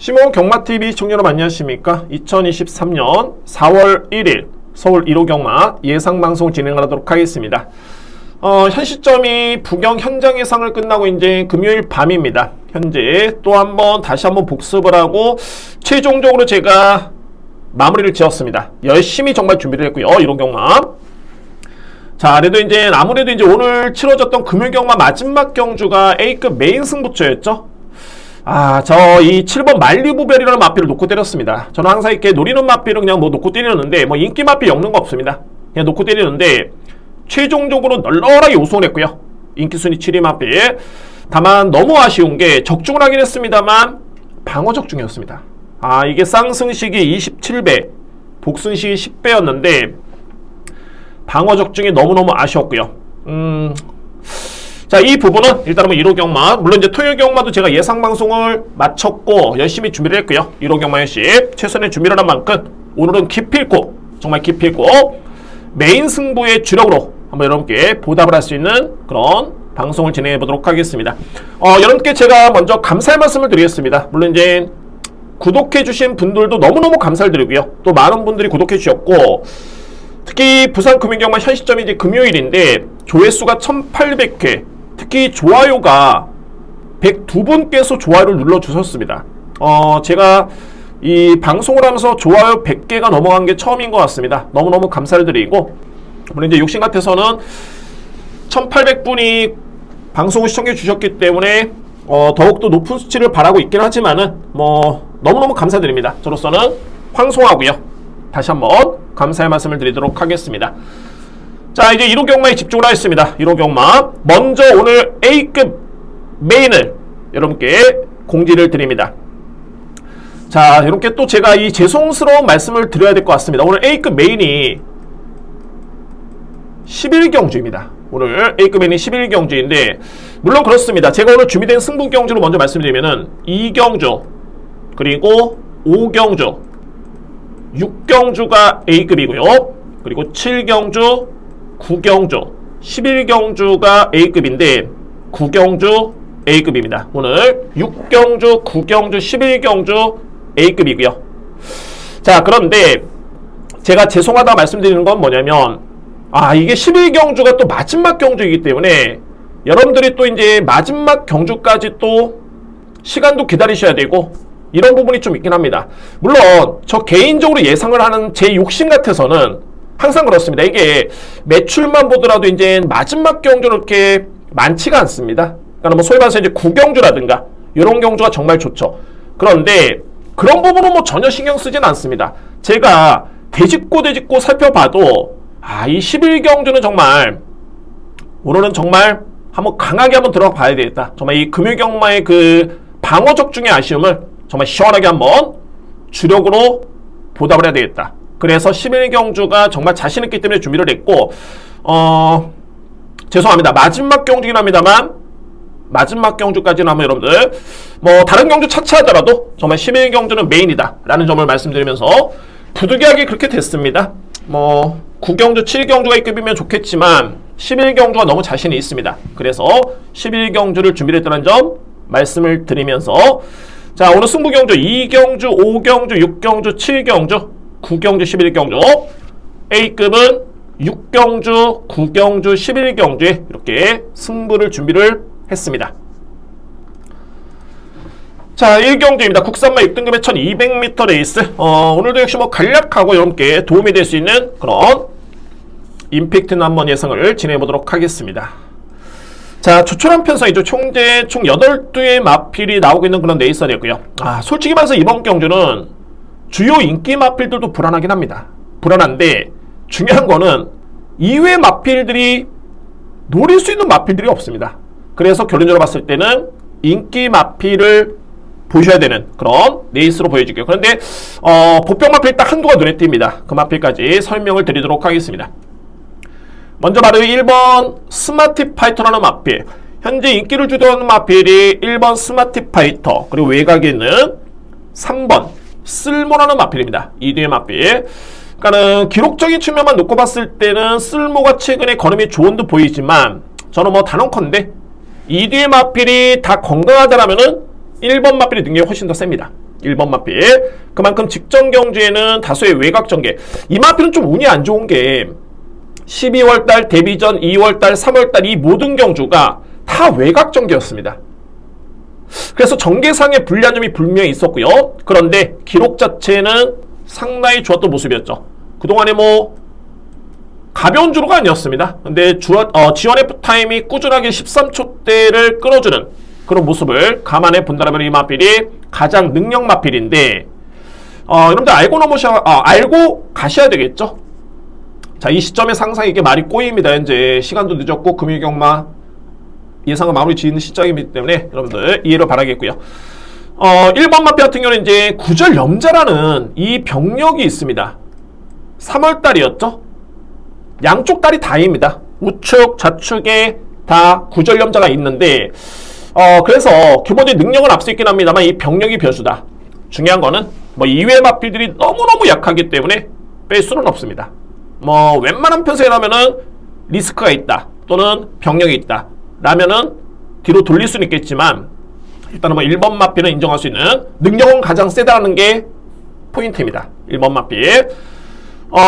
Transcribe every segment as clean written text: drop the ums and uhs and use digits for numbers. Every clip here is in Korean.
시몬 경마TV 시청자 여러분 안녕하십니까? 2023년 4월 1일 서울 1호 경마 예상방송 진행하도록 하겠습니다. 현 시점이 부경 현장 예상을 끝나고 이제 금요일 밤입니다. 현재 또 한번 다시 한번 복습을 하고 최종적으로 제가 마무리를 지었습니다. 열심히 정말 준비를 했고요. 1호 경마. 자, 그래도 이제 아무래도 이제 오늘 치러졌던 금요일 경마 마지막 경주가 A급 메인 승부처였죠. 저 이 7번 말리부별이라는 마필을 놓고 때렸습니다. 저는 항상 이렇게 노리는 마필은 그냥 뭐 놓고 때리는데 뭐 인기 마필 엮는 거 없습니다. 그냥 놓고 때리는데 최종적으로 널널하게 우승을 했고요. 인기 순위 7위 마필. 다만 너무 아쉬운 게 적중을 하긴 했습니다만 방어 적중이었습니다. 이게 쌍승식이 27배, 복승식이 10배였는데 방어 적중이 너무너무 아쉬웠고요. 자, 이 부분은 일단 뭐 1호 경마, 물론 이제 토요일 경마도 제가 예상 방송을 마쳤고 열심히 준비를 했고요. 1호 경마 열심 최선의 준비를 한 만큼 오늘은 기필코, 정말 기필코 메인 승부의 주력으로 한번 여러분께 보답을 할 수 있는 그런 방송을 진행해 보도록 하겠습니다. 여러분께 제가 먼저 감사의 말씀을 드리겠습니다. 물론 이제 구독해 주신 분들도 너무너무 감사를 드리고요. 또 많은 분들이 구독해 주셨고, 특히 부산 금융경마 현 시점이 이제 금요일인데 조회수가 1800회, 특히 좋아요가 102분께서 좋아요를 눌러주셨습니다. 제가 이 방송을 하면서 좋아요 100개가 넘어간 게 처음인 것 같습니다. 너무너무 감사를 드리고, 물론 이제 욕심 같아서는 1800분이 방송을 시청해 주셨기 때문에 더욱더 높은 수치를 바라고 있긴 하지만은 뭐 너무너무 감사드립니다. 저로서는 황송하고요. 다시 한번 감사의 말씀을 드리도록 하겠습니다. 자, 이제 1호 경마에 집중을 하겠습니다. 1호 경마. 먼저 오늘 A급 메인을 여러분께 공지를 드립니다. 자, 여러분께 또 제가 이 죄송스러운 말씀을 드려야 될 것 같습니다. 오늘 A급 메인이 11경주입니다. 오늘 A급 메인이 11경주인데, 물론 그렇습니다. 제가 오늘 준비된 승부 경주로 먼저 말씀드리면은 2경주, 그리고 5경주, 6경주가 A급이고요. 그리고 7경주, 9경주, 11경주가 A급인데 9경주 A급입니다. 오늘 6경주, 9경주, 11경주 A급이고요. 자, 그런데 제가 죄송하다 말씀드리는 건 뭐냐면 이게 11경주가 또 마지막 경주이기 때문에 여러분들이 또 이제 마지막 경주까지 또 시간도 기다리셔야 되고 이런 부분이 좀 있긴 합니다. 물론 저 개인적으로 예상을 하는 제 욕심 같아서는 항상 그렇습니다. 이게 매출만 보더라도 이제 마지막 경주는 그렇게 많지가 않습니다. 그러니까 뭐 소위 말해서 이제 9경주라든가 이런 경주가 정말 좋죠. 그런데 그런 부분은 뭐 전혀 신경 쓰진 않습니다. 제가 되짚고 살펴봐도 이 11경주는 정말 오늘은 정말 한번 강하게 한번 들어가 봐야 되겠다. 정말 이 금요경마의 그 방어 적중의 아쉬움을 정말 시원하게 한번 주력으로 보답을 해야 되겠다. 그래서 11경주가 정말 자신있기 때문에 준비를 했고, 죄송합니다. 마지막 경주긴 합니다만 마지막 경주까지는 한번 여러분들 뭐 다른 경주 차치하더라도 정말 11경주는 메인이다 라는 점을 말씀드리면서 부득이하게 그렇게 됐습니다. 뭐 9경주, 7경주가 A급이면 좋겠지만 11경주가 너무 자신이 있습니다. 그래서 11경주를 준비를 했다는 점 말씀을 드리면서, 자, 오늘 승부경주 2경주, 5경주, 6경주, 7경주, 9경주, 11경주, A급은 6경주, 9경주, 11경주에 이렇게 승부를 준비를 했습니다. 자, 1경주입니다. 국산마 6등급의 1200m 레이스. 오늘도 역시 뭐 간략하고 여러분께 도움이 될 수 있는 그런 임팩트 있는 한번 예상을 진행해 보도록 하겠습니다. 자, 조촐한 편성이죠. 총 8두의 마필이 나오고 있는 그런 레이서였고요. 솔직히 말해서 이번 경주는 주요 인기 마필들도 불안하긴 합니다. 불안한데 중요한 거는 이외 마필들이 노릴 수 있는 마필들이 없습니다. 그래서 결론적으로 봤을 때는 인기 마필을 보셔야 되는 그런 레이스로 보여질게요. 그런데 보병 마필 딱 한두가 눈에 띕니다. 그 마필까지 설명을 드리도록 하겠습니다. 먼저 바로 1번 스마트 파이터라는 마필. 현재 인기를 주도하는 마필이 1번 스마트 파이터, 그리고 외곽에는 3번 쓸모라는 마필입니다. 2뒤의 마필. 그러니까는 기록적인 측면만 놓고 봤을 때는 쓸모가 최근에 걸음이 좋은 듯 보이지만 저는 뭐 단언컨대 2뒤의 마필이 다 건강하다라면은 1번 마필의 능력이 훨씬 더 셉니다. 1번 마필. 그만큼 직전 경주에는 다소의 외곽 전개. 이 마필은 좀 운이 안 좋은 게 12월달, 데뷔전, 2월달, 3월달 이 모든 경주가 다 외곽 전개였습니다. 그래서 전개상의 불리한 점이 분명히 있었고요. 그런데 기록 자체는 상당히 좋았던 모습이었죠. 그동안에 뭐 가벼운 주로가 아니었습니다. 근데 지원 F타임이 꾸준하게 13초대를 끌어주는 그런 모습을 감안해 본다면 이 마필이 가장 능력 마필인데, 여러분들 알고 가셔야 되겠죠. 자, 이 시점에 상상 이게 말이 꼬입니다. 현재 시간도 늦었고 금융경마 예상을 마무리 지는 시점이기 때문에 여러분들 이해를 바라겠고요. 1번 마필 같은 경우는 이제 구절 염자라는 이 병력이 있습니다. 3월달이었죠. 양쪽 다리 다입니다. 우측, 좌측에 다 구절 염자가 있는데, 그래서 기본적인 능력은 앞서 있긴 합니다만 이 병력이 변수다. 중요한 거는 뭐 이외 마필들이 너무너무 약하기 때문에 뺄 수는 없습니다. 뭐 웬만한 편성이라면은 리스크가 있다 또는 병력이 있다 라면은 뒤로 돌릴 수는 있겠지만, 일단은 뭐 1번 마필은 인정할 수 있는 능력은 가장 세다는 게 포인트입니다. 1번 마필.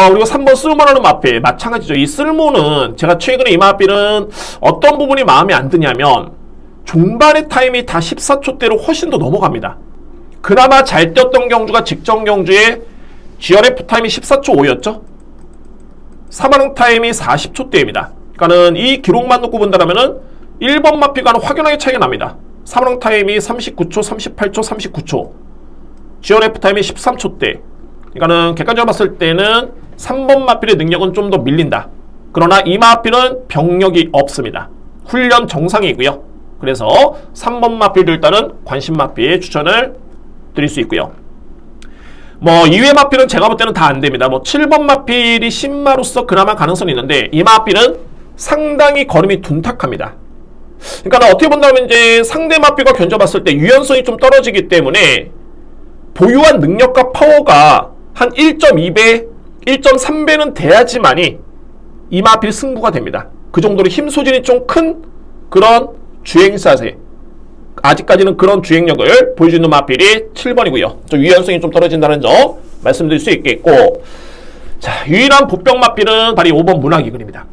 그리고 3번 쓸모라는 마필 마찬가지죠. 이 쓸모는 제가 최근에 이 마필은 어떤 부분이 마음에 안 드냐면 종반의 타임이 다 14초대로 훨씬 더 넘어갑니다. 그나마 잘 뛰었던 경주가 직전 경주에 GRF 타임이 14초 5였죠. 3화능 타임이 40초대입니다. 그러니까는 이 기록만 놓고 본다면은 1번 마필과는 확연하게 차이가 납니다. 3화능 타임이 39초, 38초, 39초. GRF 타임이 13초대. 그러니까는 객관적으로 봤을 때는 3번 마필의 능력은 좀 더 밀린다. 그러나 이 마필은 병력이 없습니다. 훈련 정상이고요. 그래서 3번 마필도 일단은 관심 마필 추천을 드릴 수 있고요. 뭐 이외 마필은 제가 볼 때는 다 안 됩니다. 뭐 7번 마필이 신마로서 그나마 가능성이 있는데 이 마필은 상당히 걸음이 둔탁합니다. 그러니까 어떻게 본다면 이제 상대 마필과 견져봤을 때 유연성이 좀 떨어지기 때문에 보유한 능력과 파워가 한 1.2배, 1.3배는 돼야지만이 이 마필 승부가 됩니다. 그 정도로 힘 소진이 좀 큰 그런 주행사세, 아직까지는 그런 주행력을 보여주는 마필이 7번이고요. 좀 유연성이 좀 떨어진다는 점 말씀드릴 수 있겠고, 자, 유일한 보병 마필은 바로 5번 문화기근입니다.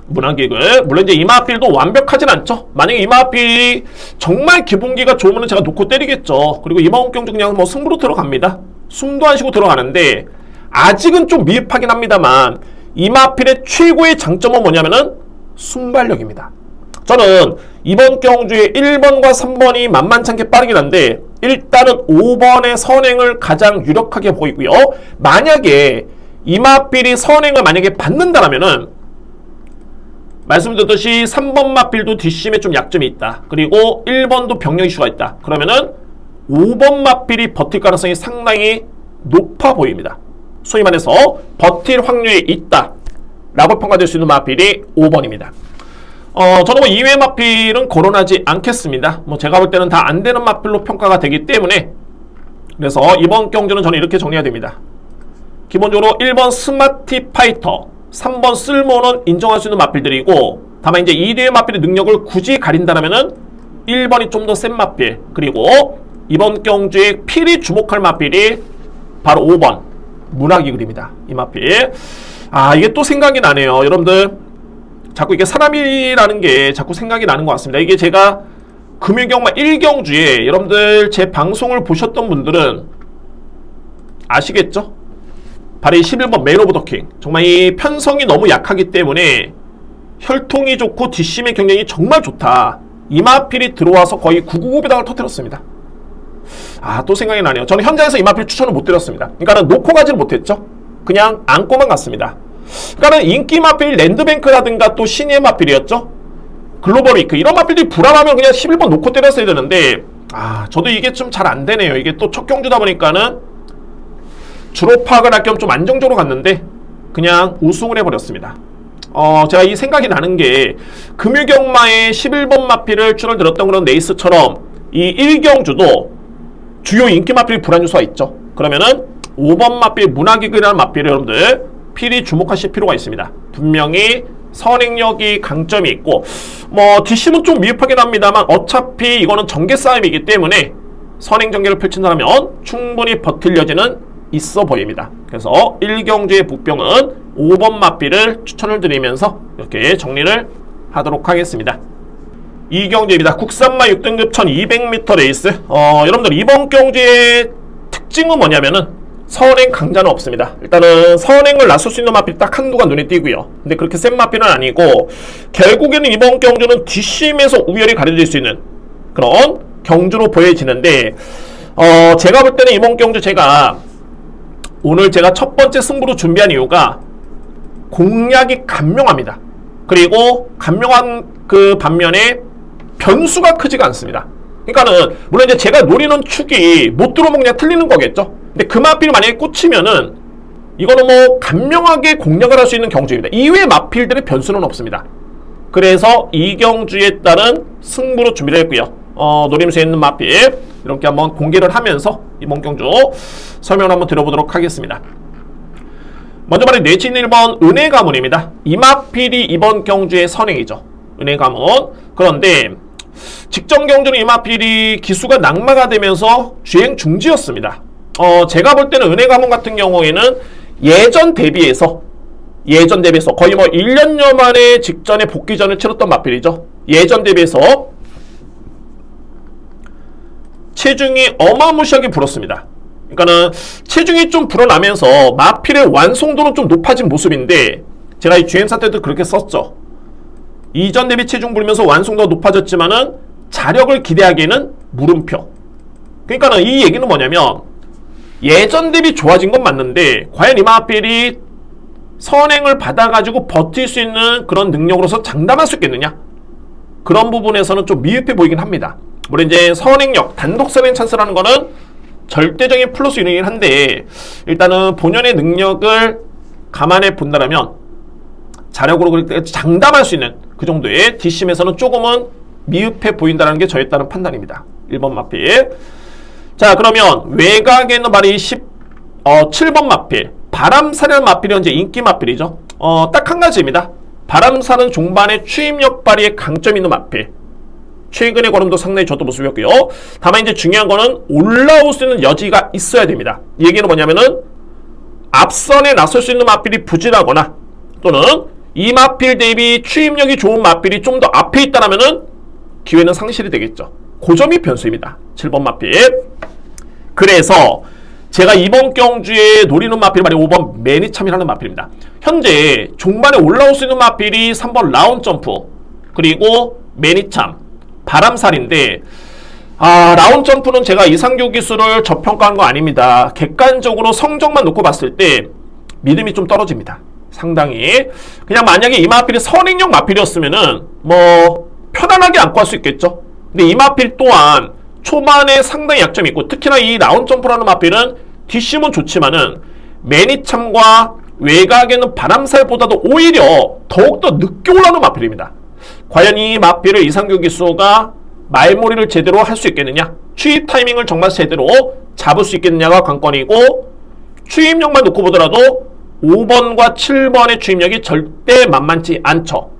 문화기근. 물론 이제 이 마필도 완벽하진 않죠. 만약에 이 마필이 정말 기본기가 좋으면 제가 놓고 때리겠죠. 그리고 이번 경주 그냥 뭐 승부로 들어갑니다. 숨도 안 쉬고 들어가는데 아직은 좀 미흡하긴 합니다만 이 마필의 최고의 장점은 뭐냐면은 순발력입니다. 저는 이번 경주에 1번과 3번이 만만찮게 빠르긴 한데 일단은 5번의 선행을 가장 유력하게 보이고요. 만약에 이 마필이 선행을 만약에 받는다라면은 말씀드렸듯이 3번 마필도 뒷심에 좀 약점이 있다. 그리고 1번도 병력 이슈가 있다. 그러면은 5번 마필이 버틸 가능성이 상당히 높아 보입니다. 소위 말해서 버틸 확률이 있다 라고 평가될 수 있는 마필이 5번입니다. 저는 뭐 2회 마필은 거론하지 않겠습니다. 뭐 제가 볼 때는 다 안 되는 마필로 평가가 되기 때문에, 그래서 이번 경주는 저는 이렇게 정리해야 됩니다. 기본적으로 1번 스마티 파이터, 3번 쓸모는 인정할 수 있는 마필들이고, 다만 이제 2대의 마필의 능력을 굳이 가린다면은 1번이 좀 더 센 마필, 그리고 이번 경주에 필히 주목할 마필이 바로 5번 문화기근입니다. 이 마필. 이게 또 생각이 나네요. 여러분들 자꾸 이게 사람이라는 게 자꾸 생각이 나는 것 같습니다. 이게 제가 금융경마 1경주에 여러분들 제 방송을 보셨던 분들은 아시겠죠? 바로 이 11번 맨 오브 더 킹. 정말 이 편성이 너무 약하기 때문에 혈통이 좋고 뒷심의 경쟁이 정말 좋다. 이 마필이 들어와서 거의 999배당을 터뜨렸습니다. 또 생각이 나네요. 저는 현장에서 이 마필 추천을 못 드렸습니다. 그러니까는 놓고 가지를 못했죠. 그냥 안고만 갔습니다. 그러니까는 인기 마필 랜드뱅크라든가 또 신예 마필이었죠. 글로벌위크 이런 마필들이 불안하면 그냥 11번 놓고 때렸어야 되는데 저도 이게 좀 잘 안 되네요. 이게 또 첫 경주다 보니까는 주로 파악을 할 겸 좀 안정적으로 갔는데 그냥 우승을 해버렸습니다. 제가 이 생각이 나는 게 금유경마의 11번 마필을 추천을 드렸던 그런 레이스처럼 이 1경주도 주요 인기 마필이 불안 요소가 있죠. 그러면은 5번 마필 문화기근이라는 마필을 여러분들 필히 주목하실 필요가 있습니다. 분명히 선행력이 강점이 있고 뭐 뒷심은 좀 미흡하긴 합니다만 어차피 이거는 전개 싸움이기 때문에 선행전개를 펼친다면 충분히 버틸 여지는 있어 보입니다. 그래서 1경주의 북병은 5번 마필을 추천을 드리면서 이렇게 정리를 하도록 하겠습니다. 2경주입니다. 국산마 6등급 1200m 레이스. 여러분들 이번 경주의 특징은 뭐냐면은 선행 강자는 없습니다. 일단은 선행을 나설 수 있는 마필 딱 한두가 눈에 띄고요. 근데 그렇게 센 마필은 아니고 결국에는 이번 경주는 뒷심에서 우열이 가려질 수 있는 그런 경주로 보여지는데 제가 볼 때는 이번 경주 오늘 제가 첫 번째 승부로 준비한 이유가 공략이 간명합니다. 그리고 간명한 그 반면에 변수가 크지가 않습니다. 그러니까는 물론 이제 제가 노리는 축이 못 들어오면 그냥 틀리는 거겠죠. 근데 그 마필이 만약에 꽂히면은 이거는 뭐 간명하게 공략을 할 수 있는 경주입니다. 이외의 마필들의 변수는 없습니다. 그래서 이 경주에 따른 승부로 준비를 했고요. 노림수에 있는 마필 이렇게 한번 공개를 하면서 이번 경주 설명을 한번 드려보도록 하겠습니다. 먼저 말해 내진 1번 은혜 가문입니다. 이 마필이 이번 경주의 선행이죠. 은혜 가문. 그런데 직전 경주는 이 마필이 기수가 낙마가 되면서 주행 중지였습니다. 제가 볼 때는 은혜 가문 같은 경우에는 예전 대비해서 거의 뭐 1년여 만에 직전에 복귀전을 치렀던 마필이죠. 예전 대비해서 체중이 어마무시하게 불었습니다. 그러니까는 체중이 좀 불어나면서 마필의 완성도는 좀 높아진 모습인데 제가 이 주행사 때도 그렇게 썼죠. 이전 대비 체중 불면서 완성도가 높아졌지만은 자력을 기대하기에는 물음표. 그러니까는 이 얘기는 뭐냐면 예전 대비 좋아진 건 맞는데 과연 이 마필이 선행을 받아가지고 버틸 수 있는 그런 능력으로서 장담할 수 있겠느냐? 그런 부분에서는 좀 미흡해 보이긴 합니다. 물론 이제 선행력, 단독 선행 찬스라는 거는 절대적인 플러스 요인이긴 한데 일단은 본연의 능력을 감안해 본다면 자력으로 그렇게 장담할 수 있는 그 정도의 뒷심에서는 조금은 미흡해 보인다는 게 저에 따른 판단입니다. 1번 마필. 자, 그러면 외곽에 있는 말이 7번 마필. 바람살이라는 마필이 현재 인기 마필이죠. 딱 한 가지입니다. 바람살은 종반에 추임력 발휘에 강점 있는 마필. 최근의 걸음도 상당히 좋았던 모습이었고요. 다만 이제 중요한 거는 올라올 수 있는 여지가 있어야 됩니다. 이 얘기는 뭐냐면은 앞선에 나설 수 있는 마필이 부진하거나 또는 이 마필 대비 추임력이 좋은 마필이 좀 더 앞에 있다라면은 기회는 상실이 되겠죠. 그 점이 변수입니다. 7번 마필. 그래서 제가 이번 경주에 노리는 마필이 바로 5번 매니참이라는 마필입니다. 현재 종반에 올라올 수 있는 마필이 3번 라운점프 그리고 매니참 바람살인데 라운점프는 제가 이상규 기수를 저평가한 거 아닙니다. 객관적으로 성적만 놓고 봤을 때 믿음이 좀 떨어집니다. 상당히. 그냥 만약에 이 마필이 선행력 마필이었으면은 뭐 편안하게 안고 할 수 있겠죠. 근데 이 마필 또한 초반에 상당히 약점이 있고 특히나 이 라운점프라는 마필은 뒷심은 좋지만은 매니참과 외곽에는 바람살보다도 오히려 더욱더 늦게 올라오는 마필입니다. 과연 이 마필을 이상규 기수가 말몰이를 제대로 할 수 있겠느냐, 추입 타이밍을 정말 제대로 잡을 수 있겠느냐가 관건이고 추입력만 놓고 보더라도 5번과 7번의 추입력이 절대 만만치 않죠.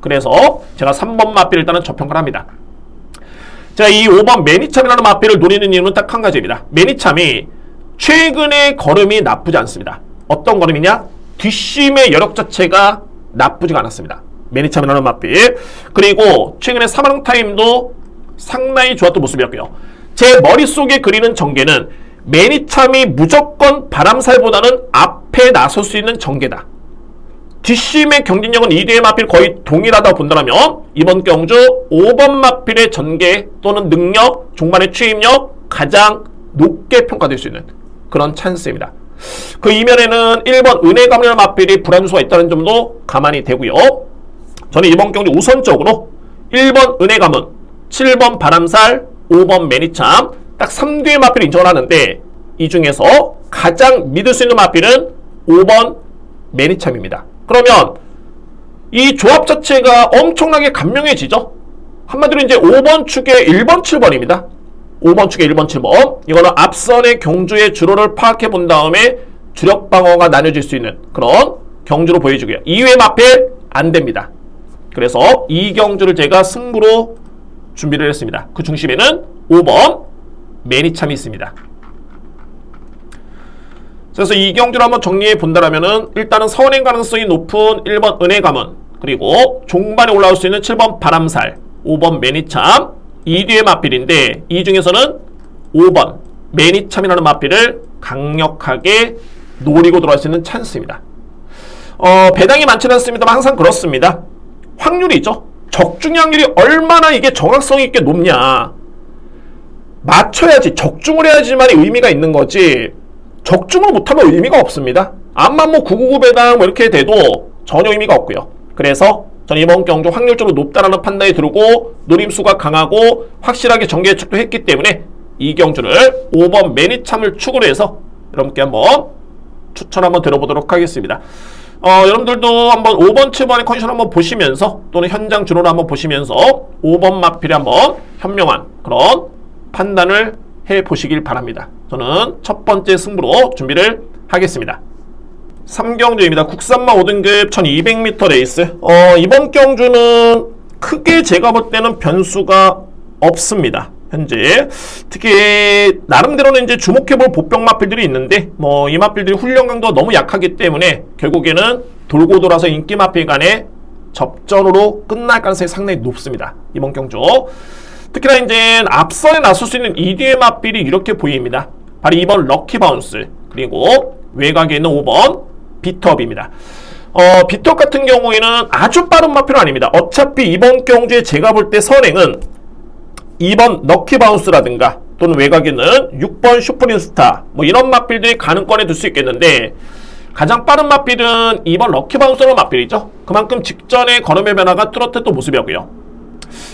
그래서 제가 3번 마필을 일단은 저평가를 합니다. 자, 이 5번 매니참이라는 마필을 노리는 이유는 딱 한 가지입니다. 매니참이 최근의 걸음이 나쁘지 않습니다. 어떤 걸음이냐? 뒷심의 여력 자체가 나쁘지가 않았습니다. 매니참이라는 마필. 그리고 최근에 사망 타임도 상당히 좋았던 모습이었고요. 제 머릿속에 그리는 전개는 매니참이 무조건 바람살보다는 앞에 나설 수 있는 전개다. 뒷심의 경쟁력은 2대의 마필 거의 동일하다고 본다면 이번 경주 5번 마필의 전개 또는 능력, 종반의 추임력 가장 높게 평가될 수 있는 그런 찬스입니다. 그 이면에는 1번 은혜 가문이라는 마필이 불안수가 있다는 점도 가만히 되고요. 저는 이번 경주 우선적으로 1번 은혜 가문, 7번 바람살, 5번 매니참 딱 3대의 마필을 인정을 하는데 이 중에서 가장 믿을 수 있는 마필은 5번 매니참입니다. 그러면 이 조합 자체가 엄청나게 간명해지죠. 한마디로 이제 5번 축의 1번 7번입니다. 5번 축의 1번 7번. 이거는 앞선의 경주의 주로를 파악해 본 다음에 주력 방어가 나눠질 수 있는 그런 경주로 보여주고요. 2회 마필 안 됩니다. 그래서 이 경주를 제가 승부로 준비를 했습니다. 그 중심에는 5번 매니참이 있습니다. 그래서 이 경주를 한번 정리해 본다라면은 일단은 선행 가능성이 높은 1번 은혜가문, 그리고 종반에 올라올 수 있는 7번 바람살, 5번 매니참, 이 뒤에 맞필인데 이 중에서는 5번 매니참이라는 맞필을 강력하게 노리고 들어갈 수 있는 찬스입니다. 배당이 많지는 않습니다만 항상 그렇습니다. 확률이 있죠. 적중 확률이 얼마나 이게 정확성 있게 높냐. 맞춰야지, 적중을 해야지만 의미가 있는 거지, 적중을 못하면 의미가 없습니다. 암만 뭐 999 배당 뭐 이렇게 돼도 전혀 의미가 없고요. 그래서 전 이번 경주 확률적으로 높다라는 판단이 들고 노림수가 강하고 확실하게 정기 예측도 했기 때문에 이 경주를 5번 매니참을 축으로 해서 여러분께 한번 추천 한번 들어보도록 하겠습니다. 여러분들도 한번 5번, 7번의 컨디션 한번 보시면서 또는 현장 준호를 한번 보시면서 5번 마필에 한번 현명한 그런 판단을 해보시길 바랍니다. 저는 첫 번째 승부로 준비를 하겠습니다. 3경주입니다. 국산마 5등급 1200m 레이스. 이번 경주는 크게 제가 볼 때는 변수가 없습니다. 현재 특히 나름대로는 이제 주목해볼 보병 마필들이 있는데 뭐 이 마필들이 훈련 강도가 너무 약하기 때문에 결국에는 돌고 돌아서 인기 마필 간의 접전으로 끝날 가능성이 상당히 높습니다. 이번 경주 특히나 이제 앞선에 나설 수 있는 2뒤의 마필이 이렇게 보입니다. 바로 2번 럭키 바운스, 그리고 외곽에 있는 5번 비트업입니다. 비트업 같은 경우에는 아주 빠른 마필은 아닙니다. 어차피 이번 경주에 제가 볼 때 선행은 2번 럭키 바운스라든가 또는 외곽에 있는 6번 슈프림스타 뭐 이런 마필들이 가능권에 둘 수 있겠는데, 가장 빠른 마필은 2번 럭키 바운스라는 마필이죠. 그만큼 직전에 걸음의 변화가 뚜렷했던 모습이었고요.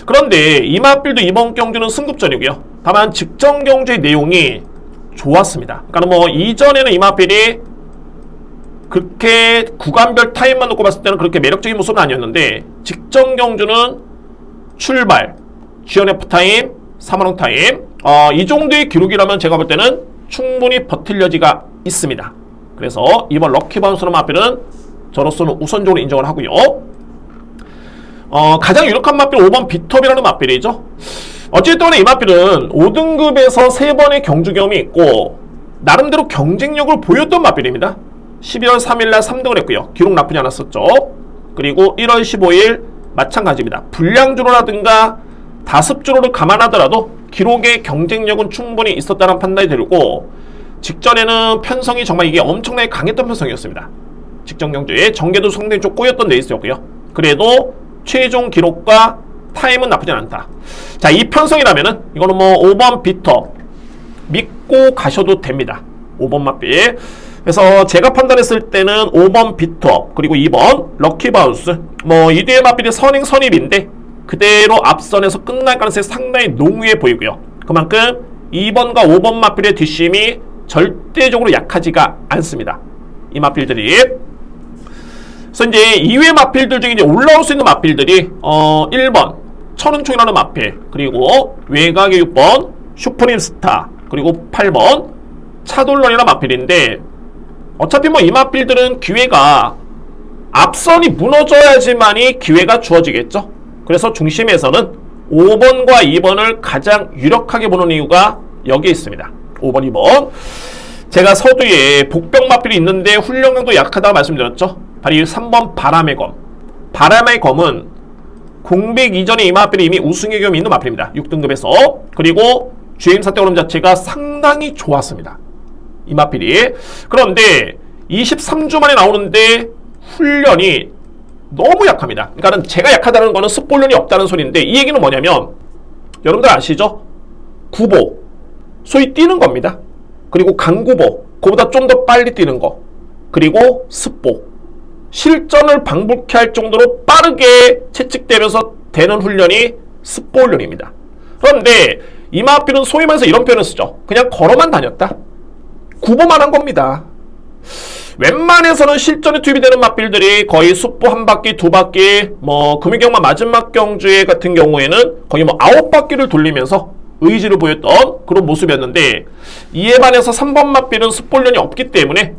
그런데 이 마필도 이번 경주는 승급전이고요. 다만 직전 경주의 내용이 좋았습니다. 그러니까 뭐 이전에는 이 마필이 그렇게 구간별 타임만 놓고 봤을 때는 그렇게 매력적인 모습은 아니었는데, 직전 경주는 출발, GNF 타임, 3만원 타임, 이 정도의 기록이라면 제가 볼 때는 충분히 버틸 여지가 있습니다. 그래서 이번 럭키 바운스라는 마필은 저로서는 우선적으로 인정을 하고요. 가장 유력한 마필 5번 비톱이라는 마필이죠. 어쨌든 이 마필은 5등급에서 3번의 경주 경험이 있고 나름대로 경쟁력을 보였던 마필입니다. 12월 3일날 3등을 했고요. 기록 나쁘지 않았었죠. 그리고 1월 15일 마찬가지입니다. 불량주로라든가 다습주로를 감안하더라도 기록의 경쟁력은 충분히 있었다는 판단이 들고, 직전에는 편성이 정말 이게 엄청나게 강했던 편성이었습니다. 직전 경주에 전개도 상당히 좀 꼬였던 레이스였고요. 그래도 최종 기록과 타임은 나쁘지 않다. 자, 이 편성이라면은 이거는 뭐 5번 비터 믿고 가셔도 됩니다. 5번 마필. 그래서 제가 판단했을 때는 5번 비터 그리고 2번 럭키 바운스, 뭐 이 뒤에 마필이 선행 선입인데 그대로 앞선에서 끝날 가능성이 상당히 농후해 보이고요. 그만큼 2번과 5번 마필의 뒷심이 절대적으로 약하지가 않습니다. 이 마필들이. 그래서 이제 이외 마필들 중에 이제 올라올 수 있는 마필들이 1번 천은총이라는 마필, 그리고 외곽의 6번 슈프림 스타, 그리고 8번 차돌런이라는 마필인데, 어차피 뭐 이 마필들은 기회가 앞선이 무너져야지만이 기회가 주어지겠죠. 그래서 중심에서는 5번과 2번을 가장 유력하게 보는 이유가 여기에 있습니다. 5번, 2번. 제가 서두에 복병 마필이 있는데 훈련강도 약하다고 말씀드렸죠. 바로 이 3번 바람의 검. 바람의 검은 공백 이전에 이 마필이 이미 우승의 경험이 있는 마필입니다. 6등급에서. 그리고 주행사 때오름 자체가 상당히 좋았습니다. 이 마필이. 그런데 23주 만에 나오는데 훈련이 너무 약합니다. 그러니까 제가 약하다는 거는 습훈련이 없다는 소리인데, 이 얘기는 뭐냐면 여러분들 아시죠? 구보, 소위 뛰는 겁니다. 그리고 강구보, 그보다 좀 더 빨리 뛰는 거, 그리고 습보, 실전을 방불케 할 정도로 빠르게 채찍되면서 되는 훈련이 습보 훈련입니다. 그런데 이 마필은 소위 말해서 이런 표현을 쓰죠. 그냥 걸어만 다녔다, 구보만 한 겁니다. 웬만해서는 실전에 투입이 되는 마필들이 거의 숫보 한 바퀴, 두 바퀴, 뭐 금유경마 마지막 경주에 같은 경우에는 거의 뭐 9바퀴를 돌리면서 의지를 보였던 그런 모습이었는데, 이에 반해서 3번 마필은 습보련이 없기 때문에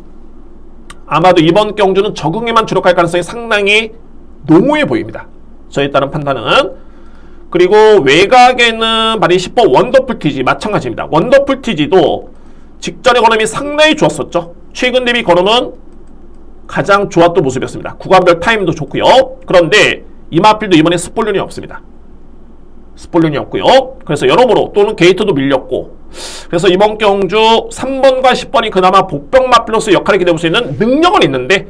아마도 이번 경주는 적응에만 주력할 가능성이 상당히 농후해 보입니다. 저에 따른 판단은. 그리고 외곽에는 바리 10번 원더풀 TG 마찬가지입니다. 원더풀 TG도 직전의 걸음이 상당히 좋았었죠. 최근 대비 걸음은 가장 좋았던 모습이었습니다. 구간별 타임도 좋고요. 그런데 이마필도 이번에 스폴륜이 없습니다. 스폴륜이 없고요. 그래서 여러모로 또는 게이트도 밀렸고, 그래서 이번 경주 3번과 10번이 그나마 복병 마필로서 역할을 기대해볼 수 있는 능력은 있는데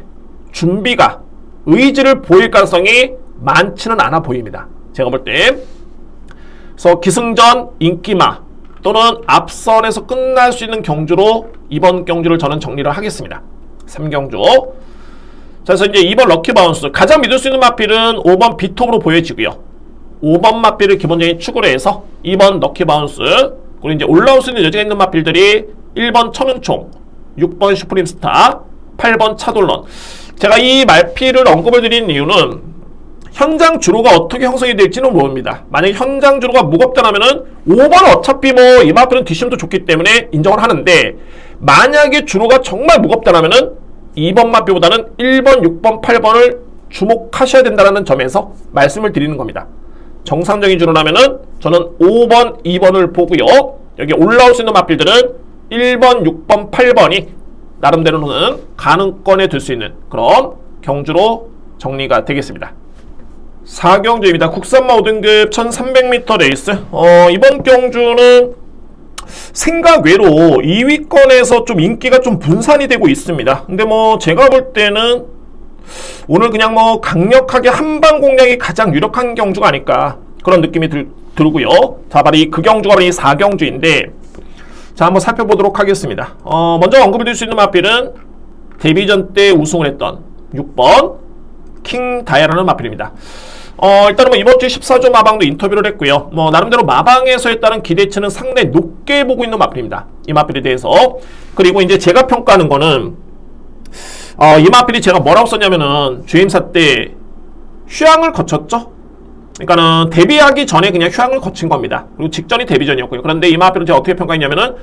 준비가, 의지를 보일 가능성이 많지는 않아 보입니다. 제가 볼 때. 그래서 기승전, 인기마 또는 앞선에서 끝날 수 있는 경주로 이번 경주를 저는 정리를 하겠습니다. 3경주. 자, 그래서 이제 2번 럭키바운스, 가장 믿을 수 있는 마필은 5번 비톱으로 보여지고요. 5번 마필을 기본적인 축으로 해서 2번 럭키바운스, 그리고 이제 올라올 수 있는 여지가 있는 마필들이 1번 천은총, 6번 슈프림스타, 8번 차돌런. 제가 이 말필을 언급을 드린 이유는 현장 주로가 어떻게 형성이 될지는 모릅니다. 만약에 현장 주로가 무겁다면은 5번은 어차피 뭐 이 마필은 뒷심도 좋기 때문에 인정을 하는데, 만약에 주로가 정말 무겁다면은 2번 마필보다는 1번, 6번, 8번을 주목하셔야 된다는 점에서 말씀을 드리는 겁니다. 정상적인 주로라면은 저는 5번, 2번을 보고요. 여기 올라올 수 있는 마필들은 1번, 6번, 8번이 나름대로는 가능권에 들 수 있는 그런 경주로 정리가 되겠습니다. 4경주입니다. 국산마 5등급 1300m 레이스. 이번 경주는 생각 외로 2위권에서 좀 인기가 좀 분산이 되고 있습니다. 근데 뭐 제가 볼 때는 오늘 그냥 뭐 강력하게 한방 공략이 가장 유력한 경주가 아닐까, 그런 느낌이 들고요. 자, 바로 이 경주가 바로 이 4경주인데, 자, 한번 살펴보도록 하겠습니다. 먼저 언급을 드릴 수 있는 마필은 데뷔전 때 우승을 했던 6번 킹 다이아라는 마필입니다. 일단은 뭐 이번 주에 14조 마방도 인터뷰를 했고요. 뭐 나름대로 마방에서에 따른 기대치는 상당히 높게 보고 있는 마필입니다. 이 마필에 대해서. 그리고 이제 제가 평가하는 거는 이 마필이 제가 뭐라고 썼냐면은 주임사 때 휴양을 거쳤죠. 그러니까는 데뷔하기 전에 그냥 휴양을 거친 겁니다. 그리고 직전이 데뷔전이었고요. 그런데 이 마필은 제가 어떻게 평가했냐면은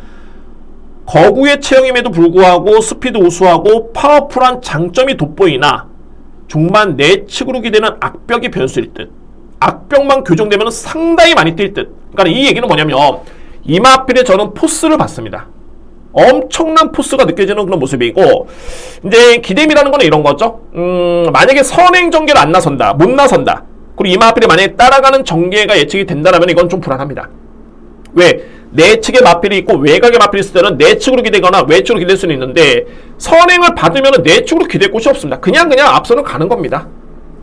거구의 체형임에도 불구하고 스피드 우수하고 파워풀한 장점이 돋보이나 중반 내측으로 기대는 악벽이 변수일 듯, 악벽만 교정되면 상당히 많이 뛸 듯. 그러니까 이 얘기는 뭐냐면 이 마필에 저는 포스를 봤습니다. 엄청난 포스가 느껴지는 그런 모습이고, 이제 기대미라는 건 이런 거죠. 만약에 선행 전개를 안 나선다, 못 나선다, 그리고 이 마필이 만약에 따라가는 전개가 예측이 된다면 이건 좀 불안합니다. 왜? 내측에 마필이 있고 외곽에 마필이 있을 때는 내측으로 기대거나 외측으로 기댈 수는 있는데, 선행을 받으면 내측으로 기댈 곳이 없습니다. 그냥 앞서는 가는 겁니다.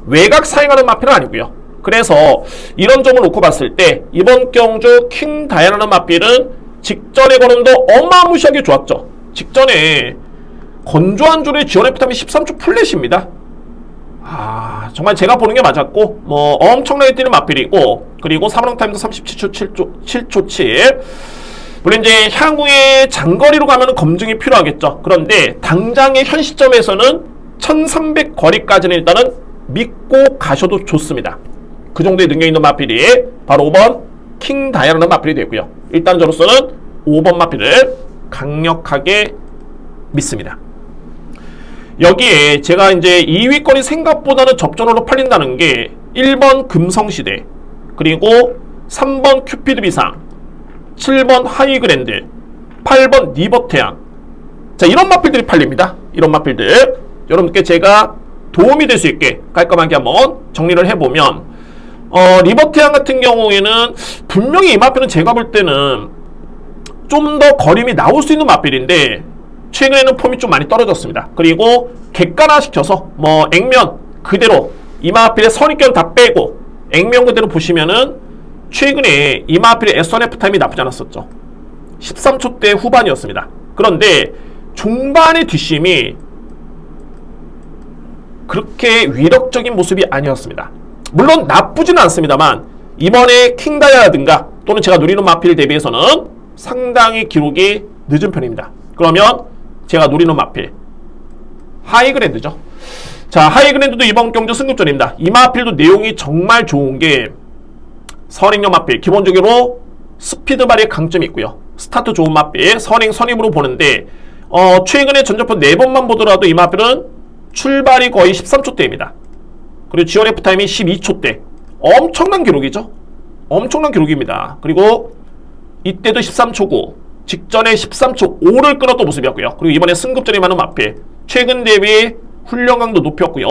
외곽 사행하는 마필은 아니고요. 그래서 이런 점을 놓고 봤을 때 이번 경주 킹 다이아라는 마필은 직전의 걸음도 어마무시하게 좋았죠. 직전에 건조한 줄에 지원 F타임이 13초 플랫입니다. 정말 제가 보는 게 맞았고, 뭐 엄청나게 뛰는 마필이고, 그리고 3런 타임도 37초 7초 7. 물론 이제 향후에 장거리로 가면 검증이 필요하겠죠. 그런데 당장의 현 시점에서는 1300 거리까지는 일단은 믿고 가셔도 좋습니다. 그 정도의 능력 있는 마필이 바로 5번 킹 다이아라는 마필이 되고요. 일단 저로서는 5번 마필을 강력하게 믿습니다. 여기에 제가 이제 2위권이 생각보다는 접전으로 팔린다는 게 1번 금성시대, 그리고 3번 큐피드 비상, 7번 하이그랜드, 8번 리버태양. 자, 이런 마필들이 팔립니다. 이런 마필들 여러분께 제가 도움이 될 수 있게 깔끔하게 한번 정리를 해보면, 리버태양 같은 경우에는 분명히 이 마필은 제가 볼 때는 좀 더 거림이 나올 수 있는 마필인데 최근에는 폼이 좀 많이 떨어졌습니다. 그리고 객관화 시켜서 뭐 액면 그대로 이마필의 선입견 다 빼고 액면 그대로 보시면은 최근에 이마필의 S1F 타임이 나쁘지 않았었죠. 13초대 후반이었습니다. 그런데 중반의 뒷심이 그렇게 위력적인 모습이 아니었습니다. 물론 나쁘지는 않습니다만 이번에 킹다이아라든가 또는 제가 누리는 마필 대비해서는 상당히 기록이 늦은 편입니다. 그러면 제가 노리는 마필 하이그랜드죠. 자, 하이그랜드도 이번 경주 승급전입니다. 이 마필도 내용이 정말 좋은 게 선행형 마필, 기본적으로 스피드 발휘의 강점이 있고요. 스타트 좋은 마필, 선행 선임으로 보는데 최근에 전적편 4번만 보더라도 이 마필은 출발이 거의 13초대입니다. 그리고 지원 F타임이 12초대. 엄청난 기록이죠. 엄청난 기록입니다. 그리고 이때도 13초 9, 직전에 13초 5를 끊었던 모습이었고요. 그리고 이번에 승급전이 많은 마필, 최근 대비 훈련 강도 높였고요.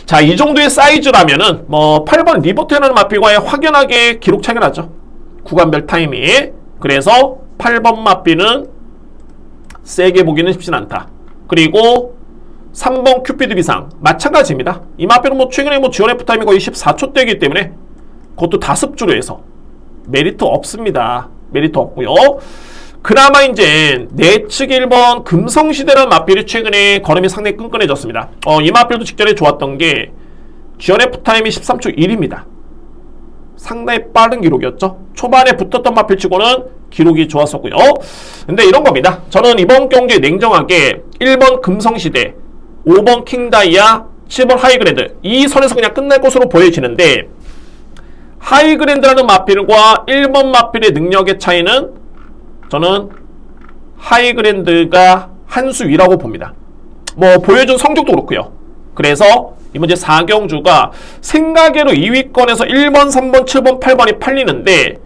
자, 이 정도의 사이즈라면은 뭐 8번 리버트라는 마필과의 확연하게 기록 차이가 나죠. 구간별 타이밍. 그래서 8번 마필은 세게 보기는 쉽진 않다. 그리고 3번 큐피드 비상 마찬가지입니다. 이 마필은 뭐 최근에 뭐 지원 F 타임이 거의 14초대이기 때문에 그것도 다습주로 해서 메리트 없습니다. 메리트 없고요. 그나마 이제 내측 1번 금성시대라는 마필이 최근에 걸음이 상당히 끈끈해졌습니다. 이 마필도 직전에 좋았던 게 지원 F 타임이 13초 1입니다. 상당히 빠른 기록이었죠. 초반에 붙었던 마필치고는 기록이 좋았었고요. 근데 이런 겁니다. 저는 이번 경기에 냉정하게 1번 금성시대, 5번 킹다이아, 7번 하이그랜드 이 선에서 그냥 끝날 것으로 보여지는데, 하이그랜드라는 마필과 1번 마필의 능력의 차이는 저는 하이그랜드가 한 수 위라고 봅니다. 뭐 보여준 성적도 그렇고요. 그래서 이번 이제 4경주가 생각외로 2위권에서 1번, 3번, 7번, 8번이 팔리는데,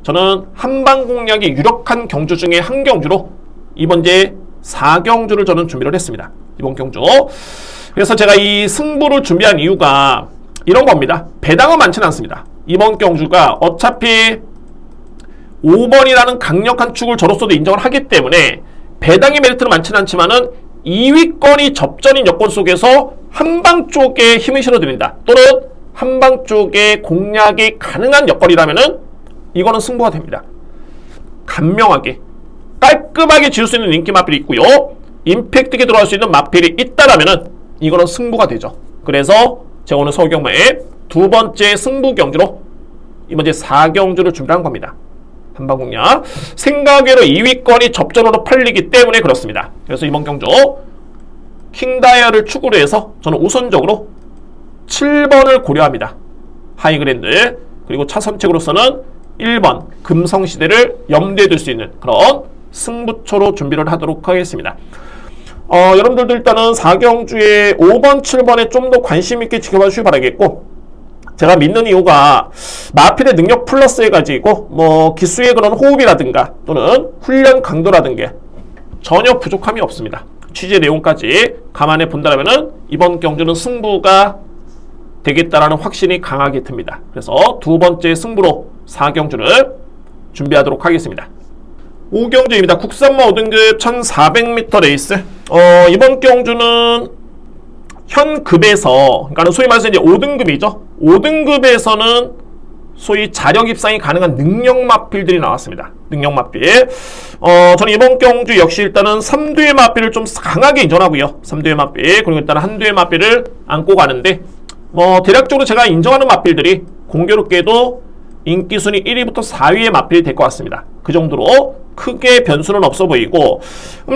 저는 한방 공략이 유력한 경주 중에 한 경주로 이번 이제 4경주를 저는 준비를 했습니다. 이번 경주. 그래서 제가 이 승부를 준비한 이유가 이런 겁니다. 배당은 많지는 않습니다. 이번 경주가 어차피 5번이라는 강력한 축을 저로서도 인정을 하기 때문에 배당의 메리트는 많지는 않지만은 2위권이 접전인 여건 속에서 한방 쪽에 힘을 실어드린다. 또는 한방 쪽에 공략이 가능한 여건이라면은 이거는 승부가 됩니다. 간명하게 깔끔하게 지을 수 있는 인기 마필이 있고요. 임팩트게 들어갈 수 있는 마필이 있다라면은 이거는 승부가 되죠. 그래서 제가 오늘 서울경마의 두 번째 승부 경주로 이번 이제 4경주를 준비한 겁니다. 한방 공략. 생각외로 2위권이 접전으로 팔리기 때문에 그렇습니다. 그래서 이번 경주 킹다이아를 축으로 해서 저는 우선적으로 7번을 고려합니다. 하이그랜드. 그리고 차선책으로서는 1번 금성시대를 염두에 둘 수 있는 그런 승부처로 준비를 하도록 하겠습니다. 여러분들도 일단은 4경주에 5번, 7번에 좀 더 관심 있게 지켜봐 주시기 바라겠고, 제가 믿는 이유가 마필의 능력 플러스 해가지고 뭐 기수의 그런 호흡이라든가 또는 훈련 강도라든가 전혀 부족함이 없습니다. 취재 내용까지 감안해 본다면은 이번 경주는 승부가 되겠다라는 확신이 강하게 듭니다. 그래서 두 번째 승부로 4경주를 준비하도록 하겠습니다. 5경주입니다. 국산마 5등급 1400m 레이스. 이번 경주는 현 급에서, 그러니까 소위 말해서 이제 5등급이죠. 5등급에서는 소위 자력 입상이 가능한 능력 마필들이 나왔습니다. 능력 마필. 저는 이번 경주 역시 일단은 3두의 마필을 좀 강하게 인정하고요. 3두의 마필. 그리고 일단 한두의 마필을 안고 가는데, 뭐 대략적으로 제가 인정하는 마필들이 공교롭게도 인기 순위 1위부터 4위의 마필이 될 것 같습니다. 그 정도로 크게 변수는 없어 보이고,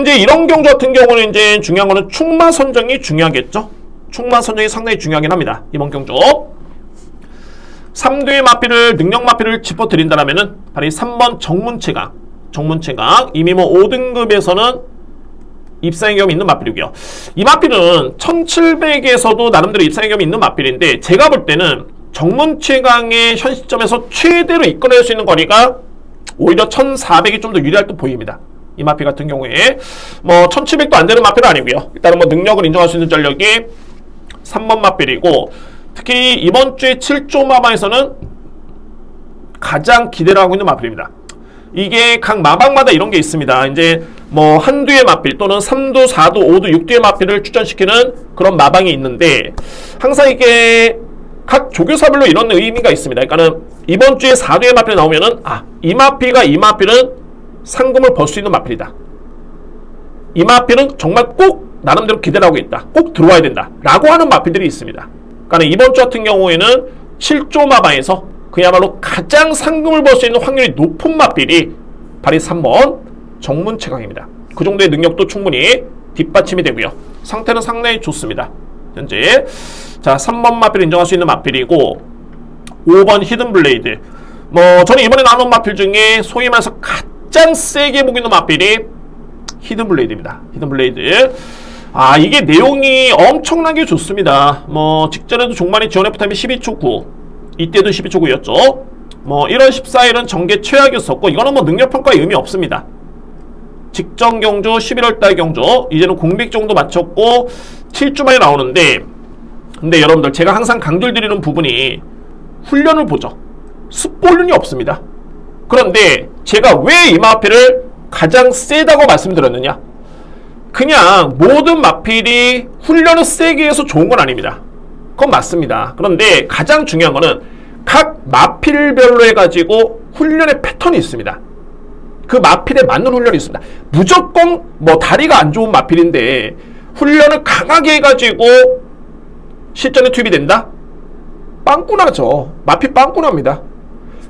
이제 이런 경주 같은 경우는 이제 중요한 거는 충마 선정이 중요하겠죠. 충마 선정이 상당히 중요하긴 합니다. 이번 경주 3두의 마필을, 능력 마필을 짚어드린다면은 바로 이 3번 정문채강. 이미 뭐 5등급에서는 입상의 경험이 있는 마필이고요. 이 마필은 1700에서도 나름대로 입상의 경험이 있는 마필인데, 제가 볼 때는 정문채강의 현 시점에서 최대로 이끌어낼 수 있는 거리가 오히려 1400이 좀 더 유리할 듯 보입니다. 이 마필 같은 경우에 뭐 1700도 안 되는 마필은 아니고요. 일단은 뭐 능력을 인정할 수 있는 전력이 3번 마필이고, 특히 이번 주에 7조 마마에서는 가장 기대를 하고 있는 마필입니다. 이게 각 마방마다 이런 게 있습니다. 이제 뭐 한두의 마필 또는 3두, 4두, 5두, 6두의 마필을 추천시키는 그런 마방이 있는데, 항상 이게 각 조교사별로 이런 의미가 있습니다. 그러니까는 이번 주에 4두의 마필이 나오면은 이 마필과 이 마필은 상금을 벌 수 있는 마필이다. 이 마필은 정말 꼭 나름대로 기대를 하고 있다. 꼭 들어와야 된다. 라고 하는 마필들이 있습니다. 그러니까 이번 주 같은 경우에는 7조 마방에서 그야말로 가장 상금을 벌 수 있는 확률이 높은 마필이 바로 3번 정문채강입니다. 그 정도의 능력도 충분히 뒷받침이 되고요. 상태는 상당히 좋습니다. 현재 자 3번 마필을 인정할 수 있는 마필이고, 5번 히든블레이드. 뭐 저는 이번에 나눈 마필 중에 소위 말해서 가장 세게 보고 있는 마필이 히든블레이드입니다. 히든블레이드. 이게 내용이 엄청나게 좋습니다. 뭐 직전에도 종반이 지원 F타임이 12초 9, 이때도 12초 9였죠. 뭐 1월 14일은 정계 최악이었었고 이거는 뭐 능력평가에 의미 없습니다. 직전 경주 11월달 경주 이제는 공백 정도 마쳤고 7주 만에 나오는데, 근데 여러분들 제가 항상 강조드리는 부분이 훈련을 보죠. 습보훈련이 없습니다. 그런데 제가 왜 이 마필을 가장 세다고 말씀드렸느냐, 그냥 모든 마필이 훈련을 세게 해서 좋은 건 아닙니다. 그건 맞습니다. 그런데 가장 중요한 거는 각 마필별로 해가지고 훈련의 패턴이 있습니다. 그 마필에 맞는 훈련이 있습니다. 무조건 뭐 다리가 안 좋은 마필인데 훈련을 강하게 해가지고 실전에 투입이 된다? 빵꾸나죠. 마필 빵꾸납니다.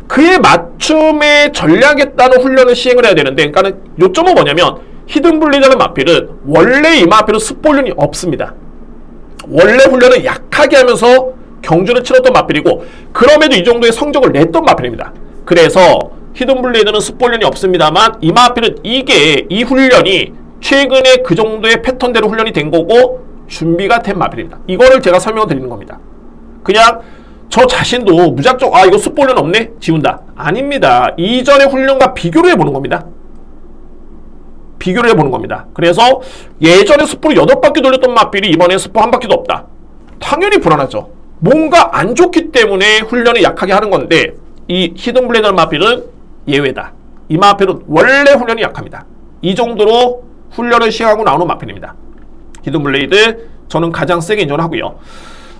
그에 맞춤의 전략에 따른 훈련을 시행을 해야 되는데, 그러니까 요점은 뭐냐면 히든블레이드라는 마필은 원래 이 마필은 습보훈련이 없습니다. 원래 훈련을 약하게 하면서 경주를 치렀던 마필이고, 그럼에도 이 정도의 성적을 냈던 마필입니다. 그래서 히든블레이드는 습보훈련이 없습니다만 이 마필은 이 훈련이 최근에 그 정도의 패턴대로 훈련이 된 거고 준비가 된 마필입니다. 이거를 제가 설명을 드리는 겁니다. 그냥 저 자신도 무작정 이거 습보훈련 없네? 지운다. 아닙니다. 이전의 훈련과 비교를 해보는 겁니다. 비교를 해보는 겁니다. 그래서 예전에 습보를 8바퀴 돌렸던 마필이 이번에 습보 한 바퀴도 없다. 당연히 불안하죠. 뭔가 안 좋기 때문에 훈련을 약하게 하는 건데, 이 히든블레이드 마필은 예외다. 이 마필은 원래 훈련이 약합니다. 이 정도로 훈련을 시행하고 나오는 마필입니다. 히든블레이드 저는 가장 세게 인정을 하고요.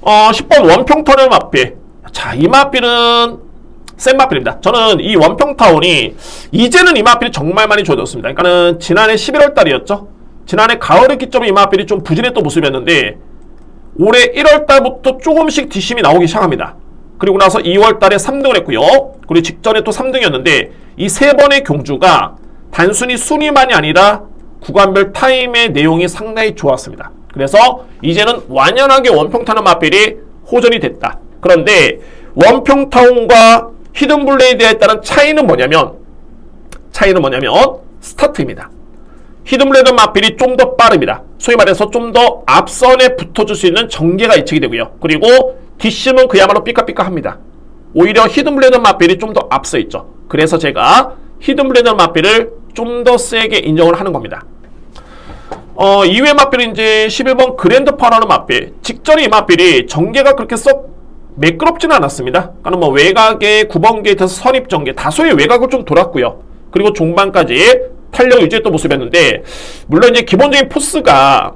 10번 원평터널 마필. 자, 이 마필은 센 마필입니다. 저는 이 원평타운이 이제는 이 마필이 정말 많이 좋아졌습니다. 그러니까는 지난해 11월 달이었죠. 지난해 가을의 기점에 이 마필이 좀 부진했던 모습이었는데 올해 1월 달부터 조금씩 뒷심이 나오기 시작합니다. 그리고 나서 2월 달에 3등을 했고요. 그리고 직전에 또 3등이었는데 이 세 번의 경주가 단순히 순위만이 아니라 구간별 타임의 내용이 상당히 좋았습니다. 그래서 이제는 완연하게 원평타운 마필이 호전이 됐다. 그런데 원평타운과 히든블레이드에 따른 차이는 뭐냐면 스타트입니다. 히든블레이드 마필이 좀 더 빠릅니다. 소위 말해서 좀 더 앞선에 붙어줄 수 있는 전개가 예측이 되고요. 그리고 뒷심은 그야말로 삐까삐까합니다. 오히려 히든블레이드 마필이 좀 더 앞서 있죠. 그래서 제가 히든블레이드 마필을 좀 더 세게 인정을 하는 겁니다. 이외 마필은 이제 11번 그랜드 파워라는 마필. 직전에 이 마필이 전개가 그렇게 썩 매끄럽지는 않았습니다. 그러니까 뭐 외곽의 9번 게이트에서 선입 전개, 다소의 외곽을 좀 돌았고요. 그리고 종반까지 탄력을 유지했던 모습이었는데, 물론 이제 기본적인 포스가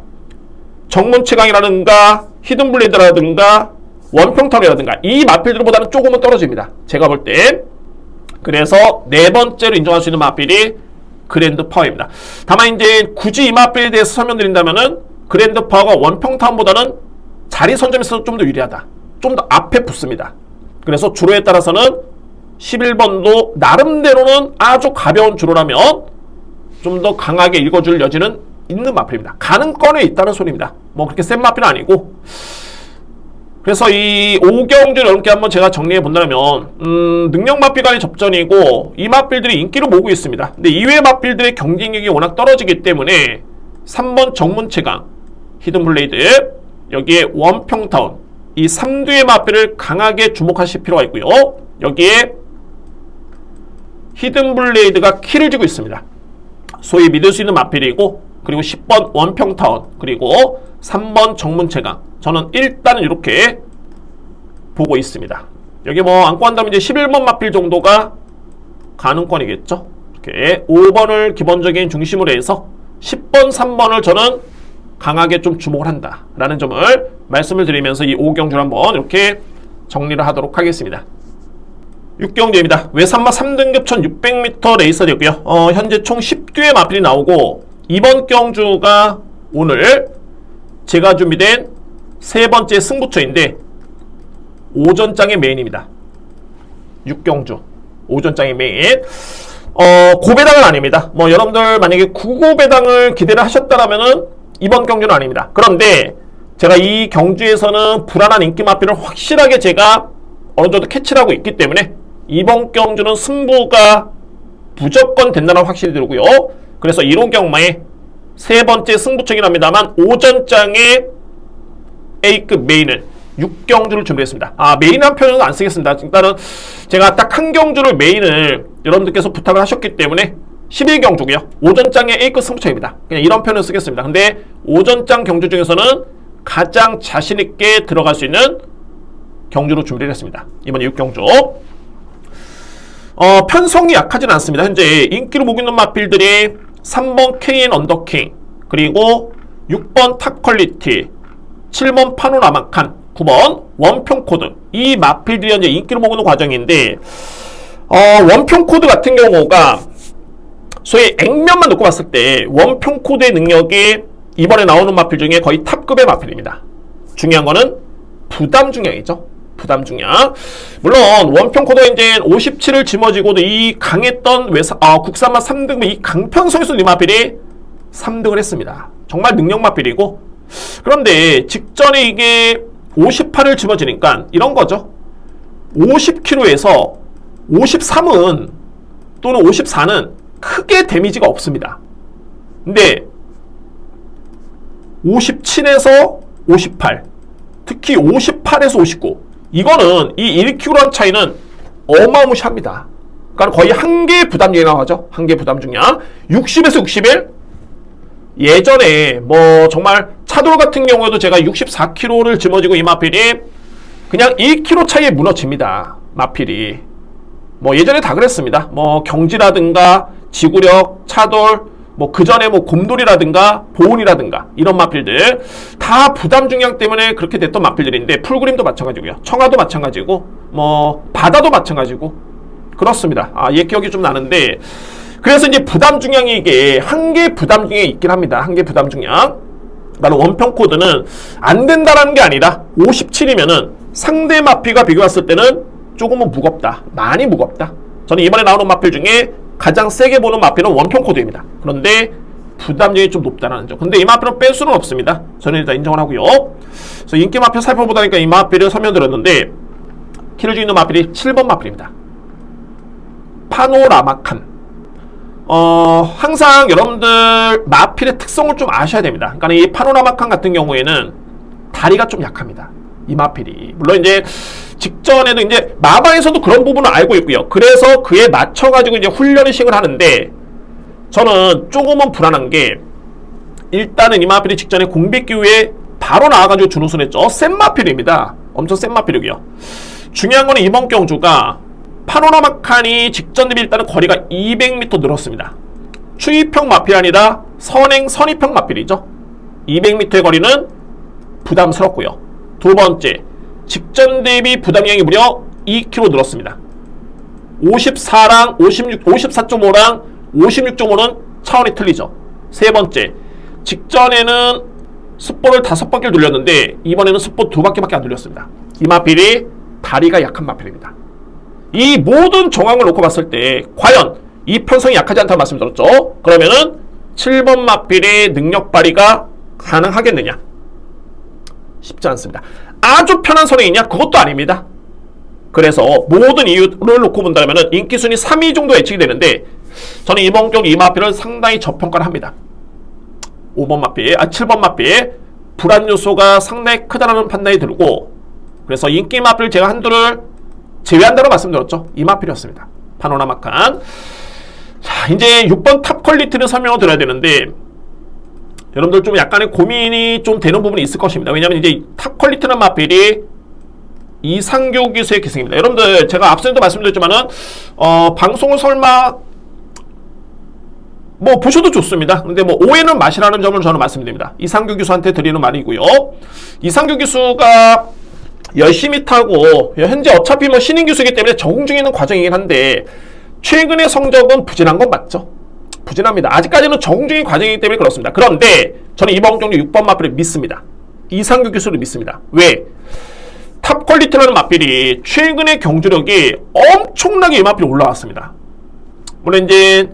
정문체강이라든가 히든블레이드라든가 원평타운이라든가 이 마필들보다는 조금은 떨어집니다. 제가 볼 때. 그래서 네 번째로 인정할 수 있는 마필이 그랜드 파워입니다. 다만 이제 굳이 이 마필에 대해서 설명드린다면은 그랜드 파워가 원평타운보다는 자리 선점에서 좀 더 유리하다. 좀 더 앞에 붙습니다. 그래서 주로에 따라서는 11번도 나름대로는 아주 가벼운 주로라면 좀 더 강하게 읽어줄 여지는 있는 마필입니다. 가능권에 있다는 소리입니다. 뭐 그렇게 센 마필은 아니고. 그래서 이 5경주 여러분께 한번 제가 정리해 본다면 능력 마필 간의 접전이고 이 마필들이 인기를 모으고 있습니다. 근데 이외의 마필들의 경쟁력이 워낙 떨어지기 때문에 3번 정문체강, 히든블레이드, 여기에 원평타운, 이 3두의 마필을 강하게 주목하실 필요가 있고요. 여기에 히든블레이드가 키를 쥐고 있습니다. 소위 믿을 수 있는 마필이고, 그리고 10번 원평타운, 그리고 3번 정문체강. 저는 일단은 이렇게 보고 있습니다. 여기 뭐 안고 한다면 이제 11번 마필 정도가 가능권이겠죠. 이렇게 5번을 기본적인 중심으로 해서 10번, 3번을 저는 강하게 좀 주목을 한다 라는 점을 말씀을 드리면서 이 5경주를 한번 이렇게 정리를 하도록 하겠습니다. 6경주입니다. 외산마 3등급 1600m 레이서였고요. 현재 총 10뒤의 마필이 나오고, 이번 경주가 오늘 제가 준비된 세 번째 승부처인데 오전장의 메인입니다. 6경주 오전장의 메인. 고배당은 아닙니다. 뭐 여러분들 만약에 9고배당을 기대를 하셨다라면은 이번 경주는 아닙니다. 그런데 제가 이 경주에서는 불안한 인기 마필을 확실하게 제가 어느 정도 캐치를 하고 있기 때문에 이번 경주는 승부가 무조건 된다는 확실히 들고요. 그래서 1호 경마의 세 번째 승부처이긴 합니다만 오전장의 A급 메인을 6경주를 준비했습니다. 메인 한 편은 안 쓰겠습니다. 일단은 제가 딱 한 경주를 메인을 여러분들께서 부탁을 하셨기 때문에 11경주고요. 오전장의 A급 승부차입니다. 그냥 이런 편을 쓰겠습니다. 근데 오전장 경주 중에서는 가장 자신있게 들어갈 수 있는 경주로 준비를 했습니다. 이번에 6경주. 편성이 약하진 않습니다. 현재 인기를 보고 있는 마필들이 3번 KN 언더킹, 그리고 6번 탑퀄리티, 7번 파노라마칸, 9번 원평코드. 이 마필들이 현재 인기를 보고 있는 과정인데, 원평코드 같은 경우가 소위 액면만 놓고 봤을 때 원평코드의 능력이 이번에 나오는 마필 중에 거의 탑급의 마필입니다. 중요한 거는 부담 중량이죠. 부담 중량. 물론 원평코드가 이제 57을 짊어지고도 이 강했던 국산만 3등, 이 강편성에서 이 마필이 3등을 했습니다. 정말 능력 마필이고, 그런데 직전에 이게 58을 짊어지니까 이런 거죠. 50kg에서 53은 또는 54는 크게 데미지가 없습니다. 근데 57에서 58, 특히 58에서 59, 이거는 이 1kg란 차이는 어마무시합니다. 그러니까 거의 한 개의 부담 중량 하죠. 한 개의 부담 중량. 60에서 61, 예전에 뭐 정말 차돌 같은 경우에도 제가 64kg를 짊어지고 이 마필이 그냥 1kg 차이에 무너집니다. 마필이. 뭐 예전에 다 그랬습니다. 뭐 경지라든가 지구력, 차돌, 뭐 그 전에 뭐 곰돌이라든가 보온이라든가 이런 마필들 다 부담 중량 때문에 그렇게 됐던 마필들인데, 풀그림도 마찬가지고요. 청아도 마찬가지고, 뭐 바다도 마찬가지고 그렇습니다. 옛 기억이 좀 나는데, 그래서 이제 부담 중량이 이게 한 개 부담 중량이 있긴 합니다. 한 개 부담 중량. 나는 원평 코드는 안 된다라는 게 아니라 57이면은 상대 마필과 비교했을 때는 조금은 무겁다. 많이 무겁다. 저는 이번에 나오는 마필 중에 가장 세게 보는 마필은 원평 코드입니다. 그런데 부담력이 좀 높다는 점. 근데 이 마필은 뺄 수는 없습니다. 저는 일단 인정을 하고요. 그래서 인기 마필 살펴보다니까 이 마필을 설명드렸는데, 키를 주고 있는 마필이 7번 마필입니다. 파노라마칸. 항상 여러분들 마필의 특성을 좀 아셔야 됩니다. 그러니까 이 파노라마칸 같은 경우에는 다리가 좀 약합니다. 이 마필이. 물론 이제 직전에도 이제 마방에서도 그런 부분을 알고 있고요. 그래서 그에 맞춰가지고 이제 훈련을 시행을 하는데, 저는 조금은 불안한 게, 일단은 이 마필이 직전에 공백 기후에 바로 나와가지고 준우승을 했죠. 센 마필입니다. 엄청 센 마필이고요. 중요한 거는 이번 경주가 파노라마칸이 직전 대비 일단은 거리가 200m 늘었습니다. 추이평 마필이 아니라 선입평 마필이죠. 200m의 거리는 부담스럽고요. 두 번째, 직전 대비 부담량이 무려 2kg 늘었습니다. 54랑 54.5랑 56.5는 차원이 틀리죠. 세 번째, 직전에는 습보를 5바퀴를 돌렸는데 이번에는 습보 2바퀴밖에 안 돌렸습니다. 이 마필이 다리가 약한 마필입니다. 이 모든 정황을 놓고 봤을 때 과연 이 편성이 약하지 않다고 말씀드렸죠. 그러면은 7번 마필의 능력 발휘가 가능하겠느냐? 쉽지 않습니다. 아주 편한 선행이냐? 그것도 아닙니다. 그래서 모든 이유를 놓고 본다면 인기순위 3위 정도 예측이 되는데, 저는 이번 경기 이 마필을 상당히 저평가를 합니다. 7번 마필 불안 요소가 상당히 크다라는 판단이 들고, 그래서 인기 마필 제가 한두를 제외한다고 말씀드렸죠. 이 마필이었습니다. 파노라마칸. 자, 이제 6번 탑 퀄리티를 설명을 드려야 되는데, 여러분들 좀 약간의 고민이 좀 되는 부분이 있을 것입니다. 왜냐하면 이제 탑 퀄리티는 마필이 이상규 기수의 기승입니다. 여러분들 제가 앞서도 말씀드렸지만은 방송을 설마 뭐 보셔도 좋습니다. 근데 뭐 오해는 마시라는 점을 저는 말씀드립니다. 이상규 기수한테 드리는 말이고요. 이상규 기수가 열심히 타고 현재 어차피 뭐 신인 기수이기 때문에 적응 중에 있는 과정이긴 한데, 최근의 성적은 부진한 건 맞죠? 부진합니다. 아직까지는 적응 중인 과정이기 때문에 그렇습니다. 그런데 저는 이번 경기 6번 마필을 믿습니다. 이상규 기수를 믿습니다. 왜? 탑 퀄리티라는 마필이 최근의 경주력이 엄청나게 이 마필이 올라왔습니다. 물론 이제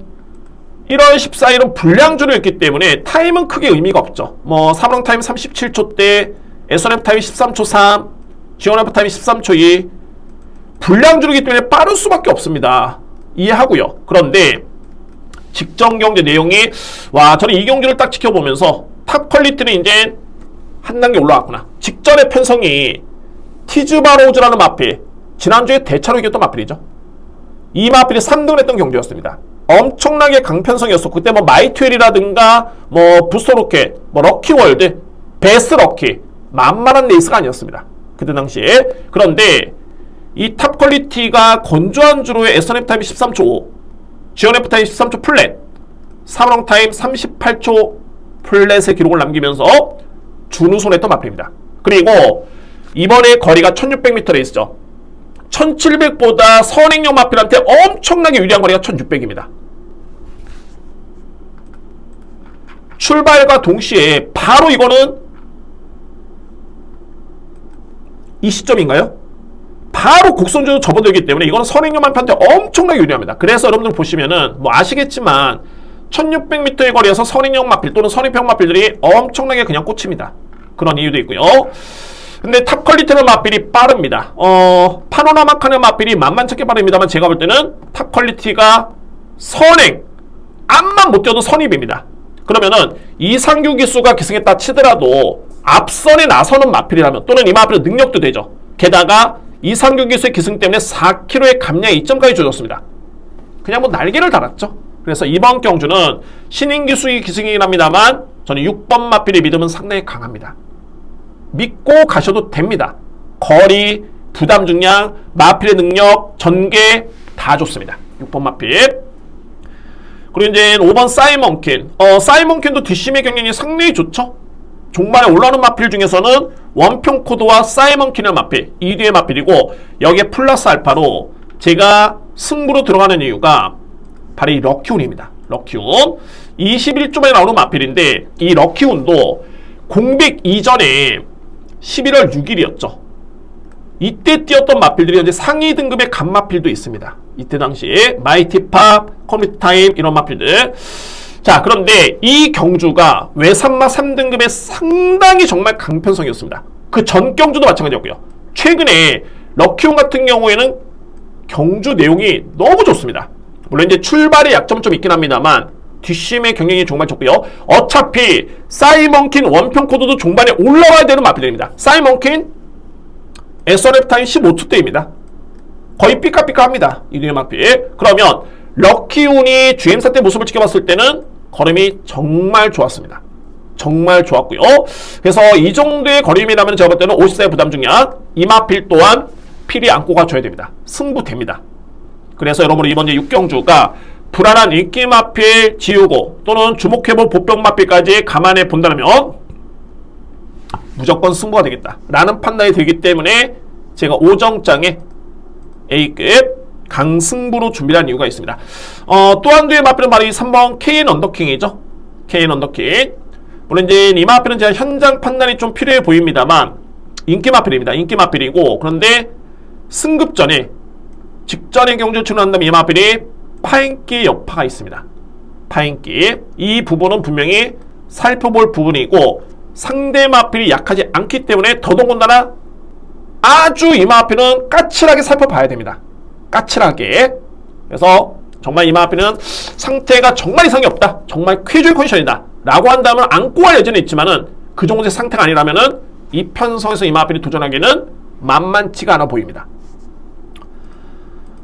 1월 14일은 불량주로 했기 때문에 타임은 크게 의미가 없죠. 뭐 사브랑 타임 37초대, S1F 타임 13초 3, G1F 타임 13초 2, 불량주로기 때문에 빠를 수밖에 없습니다. 이해하고요. 그런데 직전 경제 내용이, 저는 이 경주를 딱 지켜보면서 탑 퀄리티는 이제 한 단계 올라왔구나. 직전의 편성이 티즈바로우즈라는 마필, 지난주에 대차로 이겼던 마필이죠. 이 마필이 3등을 했던 경주였습니다. 엄청나게 강편성이었었고, 그때 뭐 마이트웰이라든가 뭐 부스터로켓, 뭐 럭키월드, 베스트럭키, 만만한 레이스가 아니었습니다. 그때 당시에. 그런데 이 탑 퀄리티가 건조한 주로의 S&F 타임 13초 5, GNF 타임 13초 플랫, 사브롱 타임 38초 플랫의 기록을 남기면서 준우승했던 마필입니다. 그리고 이번에 거리가 1600m 레이스죠. 1700보다 선행용 마필한테 엄청나게 유리한 거리가 1600입니다. 출발과 동시에 바로 이거는 이 시점인가요? 바로 곡선주로 접어들기 때문에 이거는 선행용 마필한테 엄청나게 유리합니다. 그래서 여러분들 보시면은 뭐 아시겠지만 1600m의 거리에서 선행용 마필 또는 선행평 마필들이 엄청나게 그냥 꽂힙니다. 그런 이유도 있고요. 근데 탑 퀄리티는 마필이 빠릅니다. 파노라마카는 마필이 만만찮게 빠릅니다만 제가 볼 때는 탑 퀄리티가 선행, 앞만 못 뛰어도 선입입니다. 그러면은 이상규 기수가 기승했다 치더라도 앞선에 나서는 마필이라면 또는 이 마필은 능력도 되죠. 게다가 이상규 기수의 기승 때문에 4km의 감량 2점까지 줄었습니다. 그냥 뭐 날개를 달았죠. 그래서 이번 경주는 신인 기수의 기승이긴 합니다만 저는 6번 마필의 믿음은 상당히 강합니다. 믿고 가셔도 됩니다. 거리, 부담 중량, 마필의 능력, 전개 다 좋습니다. 6번 마필. 그리고 이제 5번 사이먼킨. 사이먼킨도 뒷심의 경쟁이 상당히 좋죠. 종말에 올라오는 마필 중에서는 원평 코드와 사이먼킨의 마필, 2뒤의 마필이고 여기에 플러스 알파로 제가 승부로 들어가는 이유가 바로 이 럭키운입니다. 럭키운. 21조만에 나오는 마필인데 이 럭키운도 공백 이전에 11월 6일이었죠. 이때 뛰었던 마필들이 현재 상위 등급의 간마필도 있습니다. 이때 당시에 마이티팝, 컴퓨터타임 이런 마필들. 자, 그런데 이 경주가 외산마 3등급의 상당히 정말 강편성이었습니다. 그 전 경주도 마찬가지였고요. 최근에 럭키온 같은 경우에는 경주 내용이 너무 좋습니다. 물론 이제 출발의 약점은 좀 있긴 합니다만 뒷심의 경쟁이 정말 좋고요. 어차피 사이먼킨 원평 코드도 종반에 올라와야 되는 마필들입니다. 사이먼킨 SRF 타임 15초대입니다. 거의 삐까삐까합니다. 이등의 마필. 그러면 럭키운이 GM사 때 모습을 지켜봤을 때는 걸음이 정말 좋았습니다. 정말 좋았고요. 그래서 이 정도의 걸음이라면 제가 볼 때는 54의 부담 중량 이 마필 또한 필히 안고 가줘야 됩니다. 승부됩니다. 그래서 여러분 이번 6경주가 불안한 인기 마필 지우고 또는 주목해볼 보병 마필까지 감안해 본다면 무조건 승부가 되겠다 라는 판단이 들기 때문에 제가 오정장에 A급 강승부로 준비한 이유가 있습니다. 또 한 뒤의 마필은 바로 이 3번 KN 언더킹이죠. KN 언더킹. 물론 이제 이 마필은 제가 현장 판단이 좀 필요해 보입니다만 인기 마필입니다. 인기 마필이고 그런데 승급 전에 직전의 경주를 치른다면 이 마필이 파인기 여파가 있습니다. 파인기. 이 부분은 분명히 살펴볼 부분이고 상대 마필이 약하지 않기 때문에 더더군다나 아주 이 마필은 까칠하게 살펴봐야 됩니다. 까칠하게. 그래서 정말 이 마필은 상태가 정말 이상이 없다. 정말 쾌주의 컨디션이다. 라고 한다면 안고 갈 여지는 있지만은 그 정도의 상태가 아니라면은 이 편성에서 이 마필이 도전하기는 만만치가 않아 보입니다.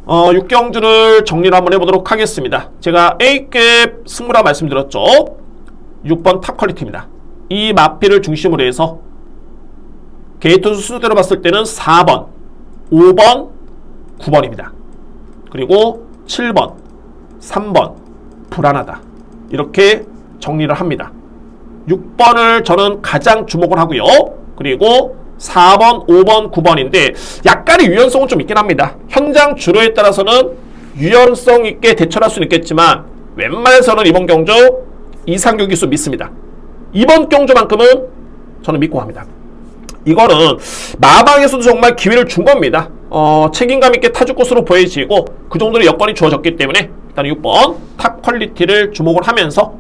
6경주를 정리를 한번 해보도록 하겠습니다. 제가 A급 승부라 말씀드렸죠. 6번 탑 퀄리티입니다. 이 마필을 중심으로 해서 게이트 순서대로 봤을 때는 4번, 5번, 9번입니다. 그리고 7번, 3번, 불안하다. 이렇게 정리를 합니다. 6번을 저는 가장 주목을 하고요. 그리고 4번, 5번, 9번인데 약간의 유연성은 좀 있긴 합니다. 현장 주로에 따라서는 유연성 있게 대처할 수는 있겠지만 웬만해서는 이번 경주 이상규 기수 믿습니다. 이번 경주만큼은 저는 믿고 합니다. 이거는 마방에서도 정말 기회를 준 겁니다. 책임감 있게 타주 코스로 보여지고 그 정도로 여건이 주어졌기 때문에 일단 6번 탑 퀄리티를 주목을 하면서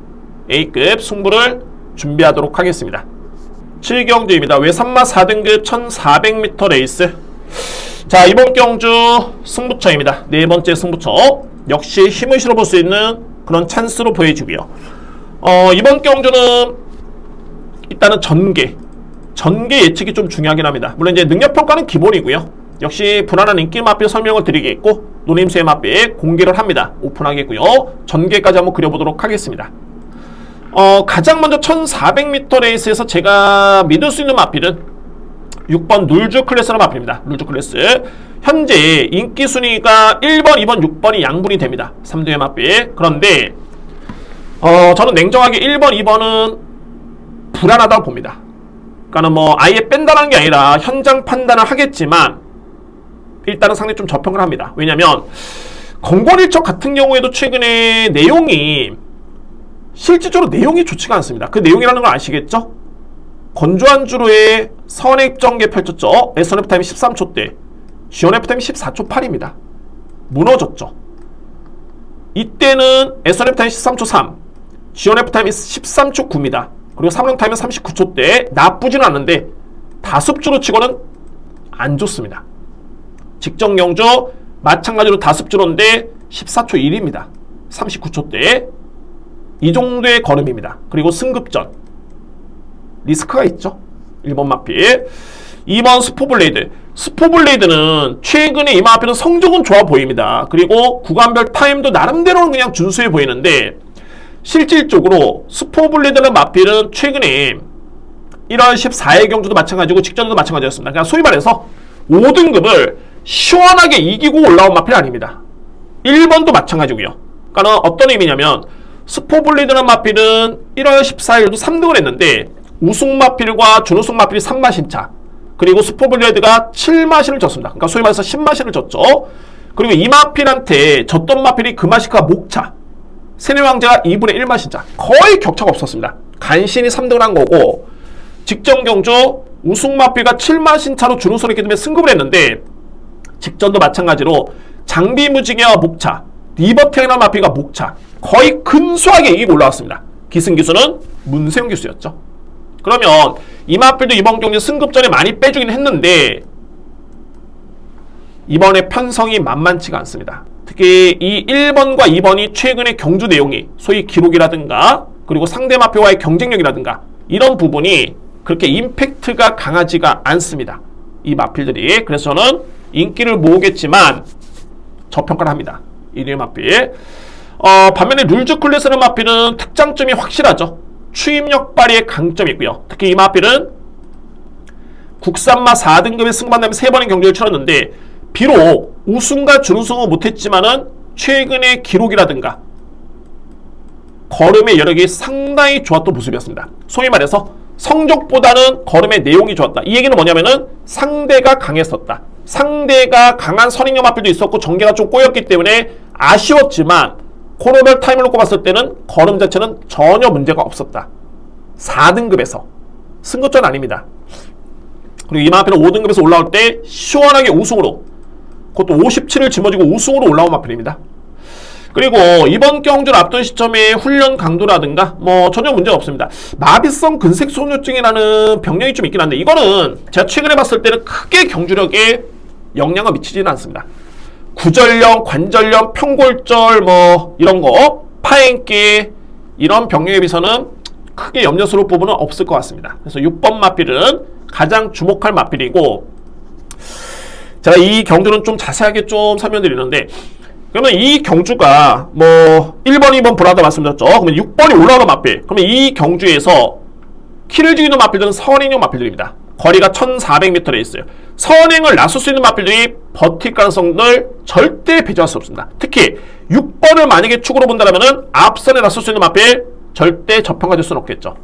A급 승부를 준비하도록 하겠습니다. 7경주입니다. 외산마 4등급 1400m 레이스. 자, 이번 경주 승부처입니다. 네 번째 승부처. 역시 힘을 실어볼 수 있는 그런 찬스로 보여지고요. 이번 경주는 일단은 전개 전개 예측이 좀 중요하긴 합니다. 물론 이제 능력평가는 기본이고요. 역시 불안한 인기 마필 설명을 드리겠고 노림수의 마필 공개를 합니다. 오픈하겠고요. 전개까지 한번 그려보도록 하겠습니다. 가장 먼저 1400m 레이스에서 제가 믿을 수 있는 마필은 6번 눌주 클래스라는 마필입니다. 눌주 클래스. 현재 인기 순위가 1번, 2번, 6번이 양분이 됩니다. 3등의 마필. 그런데 저는 냉정하게 1번, 2번은 불안하다고 봅니다. 그러니까 뭐 아예 뺀다는 게 아니라 현장 판단을 하겠지만 일단은 상당히 좀 저평을 합니다. 왜냐면 건권일척 같은 경우에도 최근에 내용이 실질적으로 내용이 좋지가 않습니다. 그 내용이라는 걸 아시겠죠? 건조한 주로의 선액 전개 펼쳤죠. S&F 타임이 13초 대 GNF 타임이 14초 8입니다. 무너졌죠. 이때는 S&F 타임이 13초 3 GNF 타임이 13초 9입니다. 그리고 3령 타임은 39초 대 나쁘지는 않은데 다습주로 치고는 안 좋습니다. 직전 경주 마찬가지로 다습주로인데 14초 1입니다. 39초 대 이 정도의 걸음입니다. 그리고 승급전 리스크가 있죠. 1번 마필. 2번 스포블레이드. 스포블레이드는 최근에 이 마필은 성적은 좋아 보입니다. 그리고 구간별 타임도 나름대로는 그냥 준수해 보이는데 실질적으로 스포블레이드는 마필은 최근에 1월 14일 경주도 마찬가지고 직전에도 마찬가지였습니다. 그러니까 소위 말해서 5등급을 시원하게 이기고 올라온 마필이 아닙니다. 1번도 마찬가지고요. 그러니까 어떤 의미냐면 스포블레이드는 마필은 1월 14일도 3등을 했는데 우승 마필과 준우승 마필이 3마신차 그리고 스포블레이드가 7마신을 졌습니다. 그러니까 소위 말해서 10마신을 졌죠. 그리고 이 마필한테 졌던 마필이 금마시카 목차 세뇌왕자가 2분의 1마신차 거의 격차가 없었습니다. 간신히 3등을 한 거고 직전 경주 우승 마필과 7마신차로 준우승을 했기 때문에 승급을 했는데 직전도 마찬가지로 장비 무지개와 목차 리버테이너 마필과 목차 거의 근소하게 이기고 올라왔습니다. 기승기수는 문세영 기수였죠. 그러면 이 마필도 이번 경기 승급전에 많이 빼주긴 했는데 이번에 편성이 만만치가 않습니다. 특히 이 1번과 2번이 최근의 경주 내용이 소위 기록이라든가 그리고 상대 마필과의 경쟁력이라든가 이런 부분이 그렇게 임팩트가 강하지가 않습니다. 이 마필들이. 그래서 저는 인기를 모으겠지만 저평가를 합니다. 1위 마필. 반면에 룰즈 클래스는 마필은 특장점이 확실하죠. 추임력 발휘의 강점이 있고요. 특히 이 마필은 국산마 4등급의 승반되면 3번의 경기를 치렀는데 비록 우승과 준우승은 못했지만은 최근의 기록이라든가 걸음의 여력이 상당히 좋았던 모습이었습니다. 소위 말해서 성적보다는 걸음의 내용이 좋았다. 이 얘기는 뭐냐면은 상대가 강했었다. 상대가 강한 선행력 마필도 있었고 전개가 좀 꼬였기 때문에 아쉬웠지만 코너별 타임을 놓고 봤을 때는 걸음 자체는 전혀 문제가 없었다. 4등급에서 승급전 아닙니다. 그리고 이 마필은 5등급에서 올라올 때 시원하게 우승으로 그것도 57을 짊어지고 우승으로 올라온 마필입니다. 그리고 이번 경주를 앞둔 시점에 훈련 강도라든가 뭐 전혀 문제가 없습니다. 마비성 근색소녀증이라는 병력이 좀 있긴 한데 이거는 제가 최근에 봤을 때는 크게 경주력에 영향을 미치지는 않습니다. 구절염, 관절염, 평골절 뭐 이런 거 파행기 이런 병력에 비해서는 크게 염려스러울 부분은 없을 것 같습니다. 그래서 6번 마필은 가장 주목할 마필이고 제가 이 경주는 좀 자세하게 좀 설명드리는데 그러면 이 경주가 뭐 1번, 2번 불하다 말씀드렸죠. 그러면 6번이 올라오는 마필. 그러면 이 경주에서 키를 죽이는 마필들은 선행용 마필들입니다. 거리가 1400m에 있어요. 선행을 나설 수 있는 마필들이 버틸 가능성을 절대 배제할 수 없습니다. 특히 6번을 만약에 축으로 본다면 앞선에 나설 수 있는 마필 절대 저평가될 수는 없겠죠.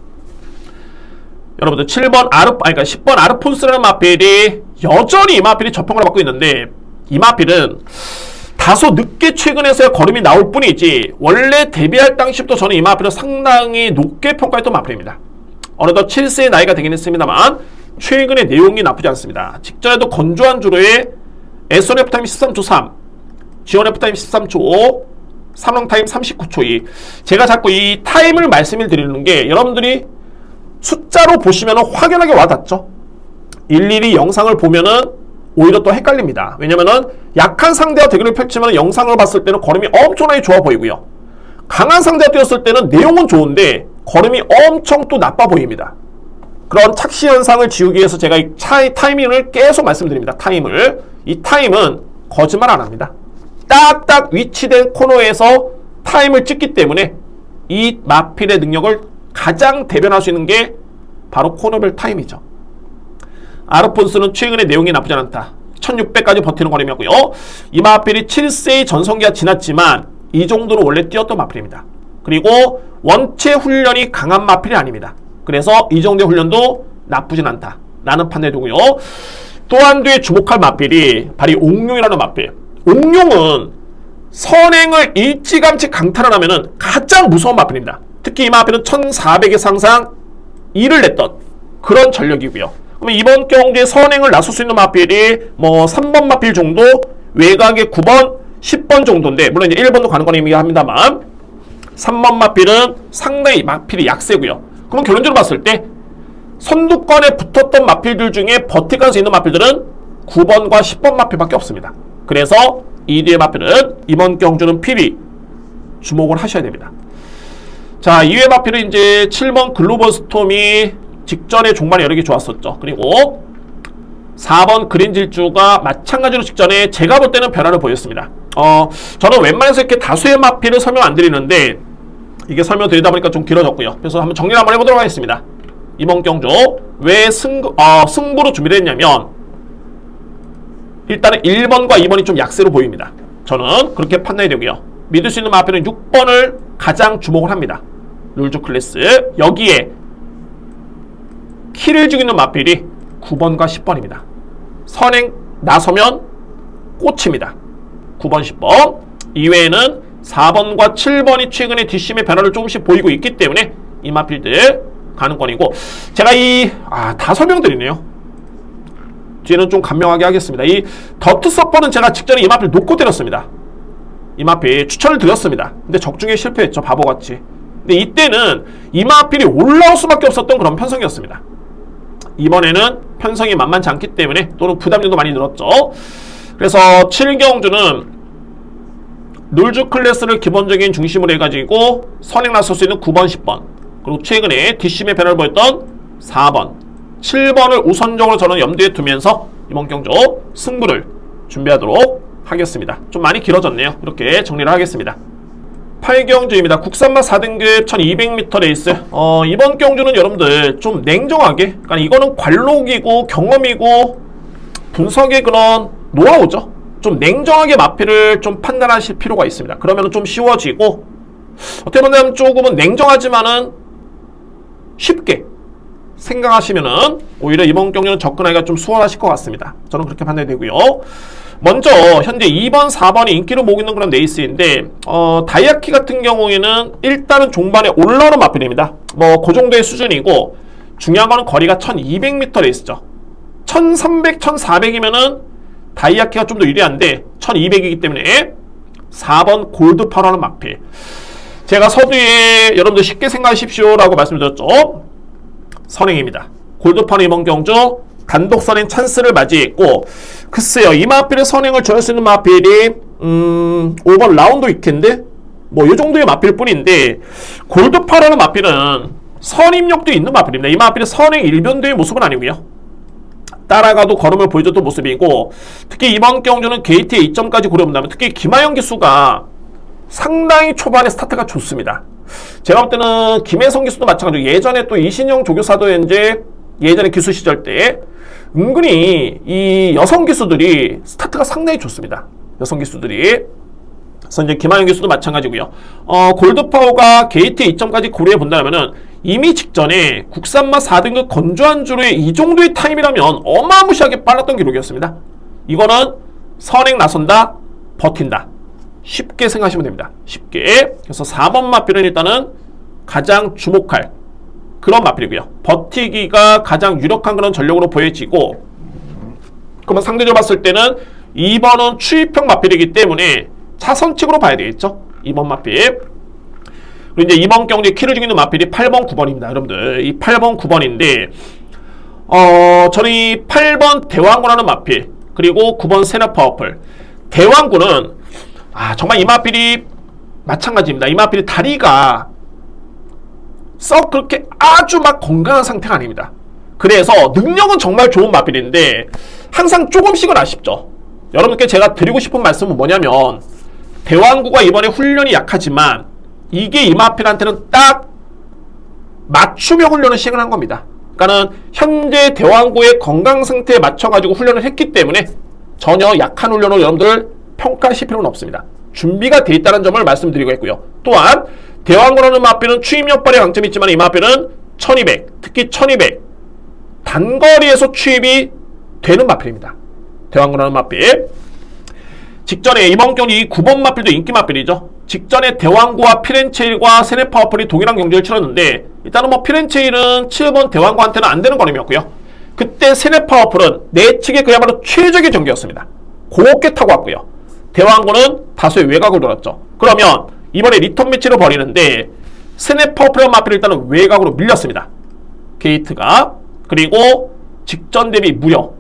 여러분들 10번 아르폰스라는 마필이 여전히 이 마필이 저평가를 받고 있는데 이 마필은 다소 늦게 최근에서야 걸음이 나올 뿐이지 원래 데뷔할 당시부터 저는 이 마필을 상당히 높게 평가했던 마필입니다. 어느덧 7세의 나이가 되긴 했습니다만 최근의 내용이 나쁘지 않습니다. 직전에도 건조한 주로의 S&F 타임 13초 3 GNF 타임 13초 5 3령 타임 39초 2 제가 자꾸 이 타임을 말씀을 드리는 게 여러분들이 숫자로 보시면 확연하게 와닿죠. 일일이 영상을 보면은 오히려 또 헷갈립니다. 왜냐면은 약한 상대와 대결을 펼치면 영상을 봤을 때는 걸음이 엄청나게 좋아 보이고요. 강한 상대와 뛰었을 때는 내용은 좋은데 걸음이 엄청 또 나빠 보입니다. 그런 착시 현상을 지우기 위해서 제가 이 타이밍을 계속 말씀드립니다. 타임을. 이 타임은 거짓말 안 합니다. 딱딱 위치된 코너에서 타임을 찍기 때문에 이 마필의 능력을 가장 대변할 수 있는 게 바로 코너별 타임이죠. 아르폰스는 최근에 내용이 나쁘지 않다. 1600까지 버티는 거리였고요. 이 마필이 7세의 전성기가 지났지만 이 정도로 원래 뛰었던 마필입니다. 그리고 원체 훈련이 강한 마필이 아닙니다. 그래서 이 정도의 훈련도 나쁘진 않다 라는 판단이 되고요. 또 한 뒤에 주목할 마필이 바로 이 옥룡이라는 마필. 옥룡은 선행을 일찌감치 강탈을 하면 가장 무서운 마필입니다. 특히 이 마필은 1400의 상상 1을 냈던 그런 전력이고요. 그러면 이번 경주에 선행을 나설 수 있는 마필이 뭐 3번 마필 정도, 외곽의 9번, 10번 정도인데 물론 이제 1번도 가는 건 의미합니다만 3번 마필은 상당히 마필이 약세고요. 그럼 결론적으로 봤을 때 선두권에 붙었던 마필들 중에 버틸 가능성이 있는 마필들은 9번과 10번 마필밖에 없습니다. 그래서 이 뒤의 마필은 이번 경주는 필히 주목을 하셔야 됩니다. 자, 이외의 마필은 이제 7번 글로벌 스톰이 직전에 종말이 여러 개 좋았었죠. 그리고 4번 그린질주가 마찬가지로 직전에 제가 볼 때는 변화를 보였습니다. 저는 웬만해서 이렇게 다수의 마필을 설명 안 드리는데 이게 설명드리다 보니까 좀 길어졌고요. 그래서 한번 정리를 한번 해보도록 하겠습니다. 이번 경주 왜 승부로 준비를 했냐면 일단은 1번과 2번이 좀 약세로 보입니다. 저는 그렇게 판단이 되고요. 믿을 수 있는 마필은 6번을 가장 주목을 합니다. 룰주 클래스. 여기에 키를 주고 있는 마필이 9번과 10번입니다. 선행 나서면 꽂힙니다. 9번, 10번. 이외에는 4번과 7번이 최근에 뒷심의 변화를 조금씩 보이고 있기 때문에 이 마필들 가는 권이고 제가 다 설명드리네요. 뒤에는 좀 간명하게 하겠습니다. 이 더트 서퍼는 제가 직전에 이 마필 놓고 때렸습니다. 이 마필 추천을 드렸습니다. 근데 적중에 실패했죠. 바보같이. 근데 이때는 이 마필이 올라올 수밖에 없었던 그런 편성이었습니다. 이번에는 편성이 만만치 않기 때문에 또는 부담률도 많이 늘었죠. 그래서 7경주는 룰주 클래스를 기본적인 중심으로 해가지고 선행 나설 수 있는 9번, 10번 그리고 최근에 뒷심의 변화를 보였던 4번, 7번을 우선적으로 저는 염두에 두면서 이번 경주 승부를 준비하도록 하겠습니다. 좀 많이 길어졌네요. 이렇게 정리를 하겠습니다. 8경주입니다. 국산마 4등급 1200m 레이스. 이번 경주는 여러분들 좀 냉정하게, 그러니까 이거는 관록이고 경험이고 분석의 그런 노하우죠. 좀 냉정하게 마필을 좀 판단하실 필요가 있습니다. 그러면 좀 쉬워지고 어떻게 보면 조금은 냉정하지만은 쉽게 생각하시면은 오히려 이번 경주는 접근하기가 좀 수월하실 것 같습니다. 저는 그렇게 판단이 되고요. 먼저 현재 2번, 4번이 인기를 모으고 있는 그런 레이스인데 다이아키 같은 경우에는 일단은 종반에 올라오는 마필입니다. 뭐 그 정도의 수준이고 중요한 거는 거리가 1200m 레이스죠. 1300, 1400이면은 다이아키가 좀 더 유리한데 1200이기 때문에 4번 골드파라는 마필. 제가 서두에 여러분들 쉽게 생각하십시오 라고 말씀드렸죠. 선행입니다. 골드파는 이번 경주 단독 선행 찬스를 맞이했고 글쎄요, 이 마필의 선행을 줘야 수 있는 마필이 5번 라운드 위켄드 뭐 이 정도의 마필 뿐인데 골드파라는 마필은 선임력도 있는 마필입니다. 이 마필은 선행 일변도의 모습은 아니고요. 따라가도 걸음을 보여줬던 모습이고 특히 이번 경주는 게이트의 2점까지 고려본다면 특히 김하영 기수가 상당히 초반에 스타트가 좋습니다. 제가 볼 때는 김혜성 기수도 마찬가지고 예전에 또 이신영 조교사도 현재 예전에 기수 시절 때 은근히 이 여성 기수들이 스타트가 상당히 좋습니다. 여성 기수들이. 그래서 이제 김하영 기수도 마찬가지고요. 골드파워가 게이트 2점까지 고려해 본다면은 이미 직전에 국산마 4등급 건조한 주로의 이 정도의 타임이라면 어마무시하게 빨랐던 기록이었습니다. 이거는 선행 나선다, 버틴다. 쉽게 생각하시면 됩니다. 쉽게. 그래서 4번 마필은 일단은 가장 주목할 그런 마필이고요. 버티기가 가장 유력한 그런 전력으로 보여지고 그러면 상대적으로 봤을 때는 2번은 추입형 마필이기 때문에 차선칙으로 봐야 되겠죠. 2번 마필. 그리고 이제 이번 경기에 키를 주고 있는 마필이 8번, 9번입니다. 여러분들 이 8번, 9번인데 저는 이 8번 대왕군하는 마필 그리고 9번 세나 파워풀. 대왕군은 정말 이 마필이 마찬가지입니다. 이 마필이 다리가 썩 그렇게 아주 막 건강한 상태가 아닙니다. 그래서 능력은 정말 좋은 마필인데 항상 조금씩은 아쉽죠. 여러분께 제가 드리고 싶은 말씀은 뭐냐면 대왕구가 이번에 훈련이 약하지만 이게 이 마필한테는 딱 맞춤형 훈련을 시행한 겁니다. 그러니까는 현재 대왕구의 건강 상태에 맞춰가지고 훈련을 했기 때문에 전혀 약한 훈련으로 여러분들 평가하실 필요는 없습니다. 준비가 돼 있다는 점을 말씀드리고 있고요. 또한 대왕구라는 마필은 추입력발의 강점이 있지만 이 마필은 1200, 특히 1200 단거리에서 추입이 되는 마필입니다. 대왕구라는 마필. 직전에 이번 경기 이 9번 마필도 인기 마필이죠. 직전에 대왕구와 피렌체일과 세네파워풀이 동일한 경기를 치렀는데 일단은 뭐 피렌체일은 7번 대왕구한테는 안 되는 거림이었고요. 그때 세네파워풀은 내측에 그야말로 최적의 경기였습니다. 곱게 타고 왔고요. 대왕구는 다소의 외곽을 돌았죠. 그러면 이번에 리턴 매치를 벌이는데 세네파워풀의 마필은 일단은 외곽으로 밀렸습니다. 게이트가. 그리고 직전 대비 무려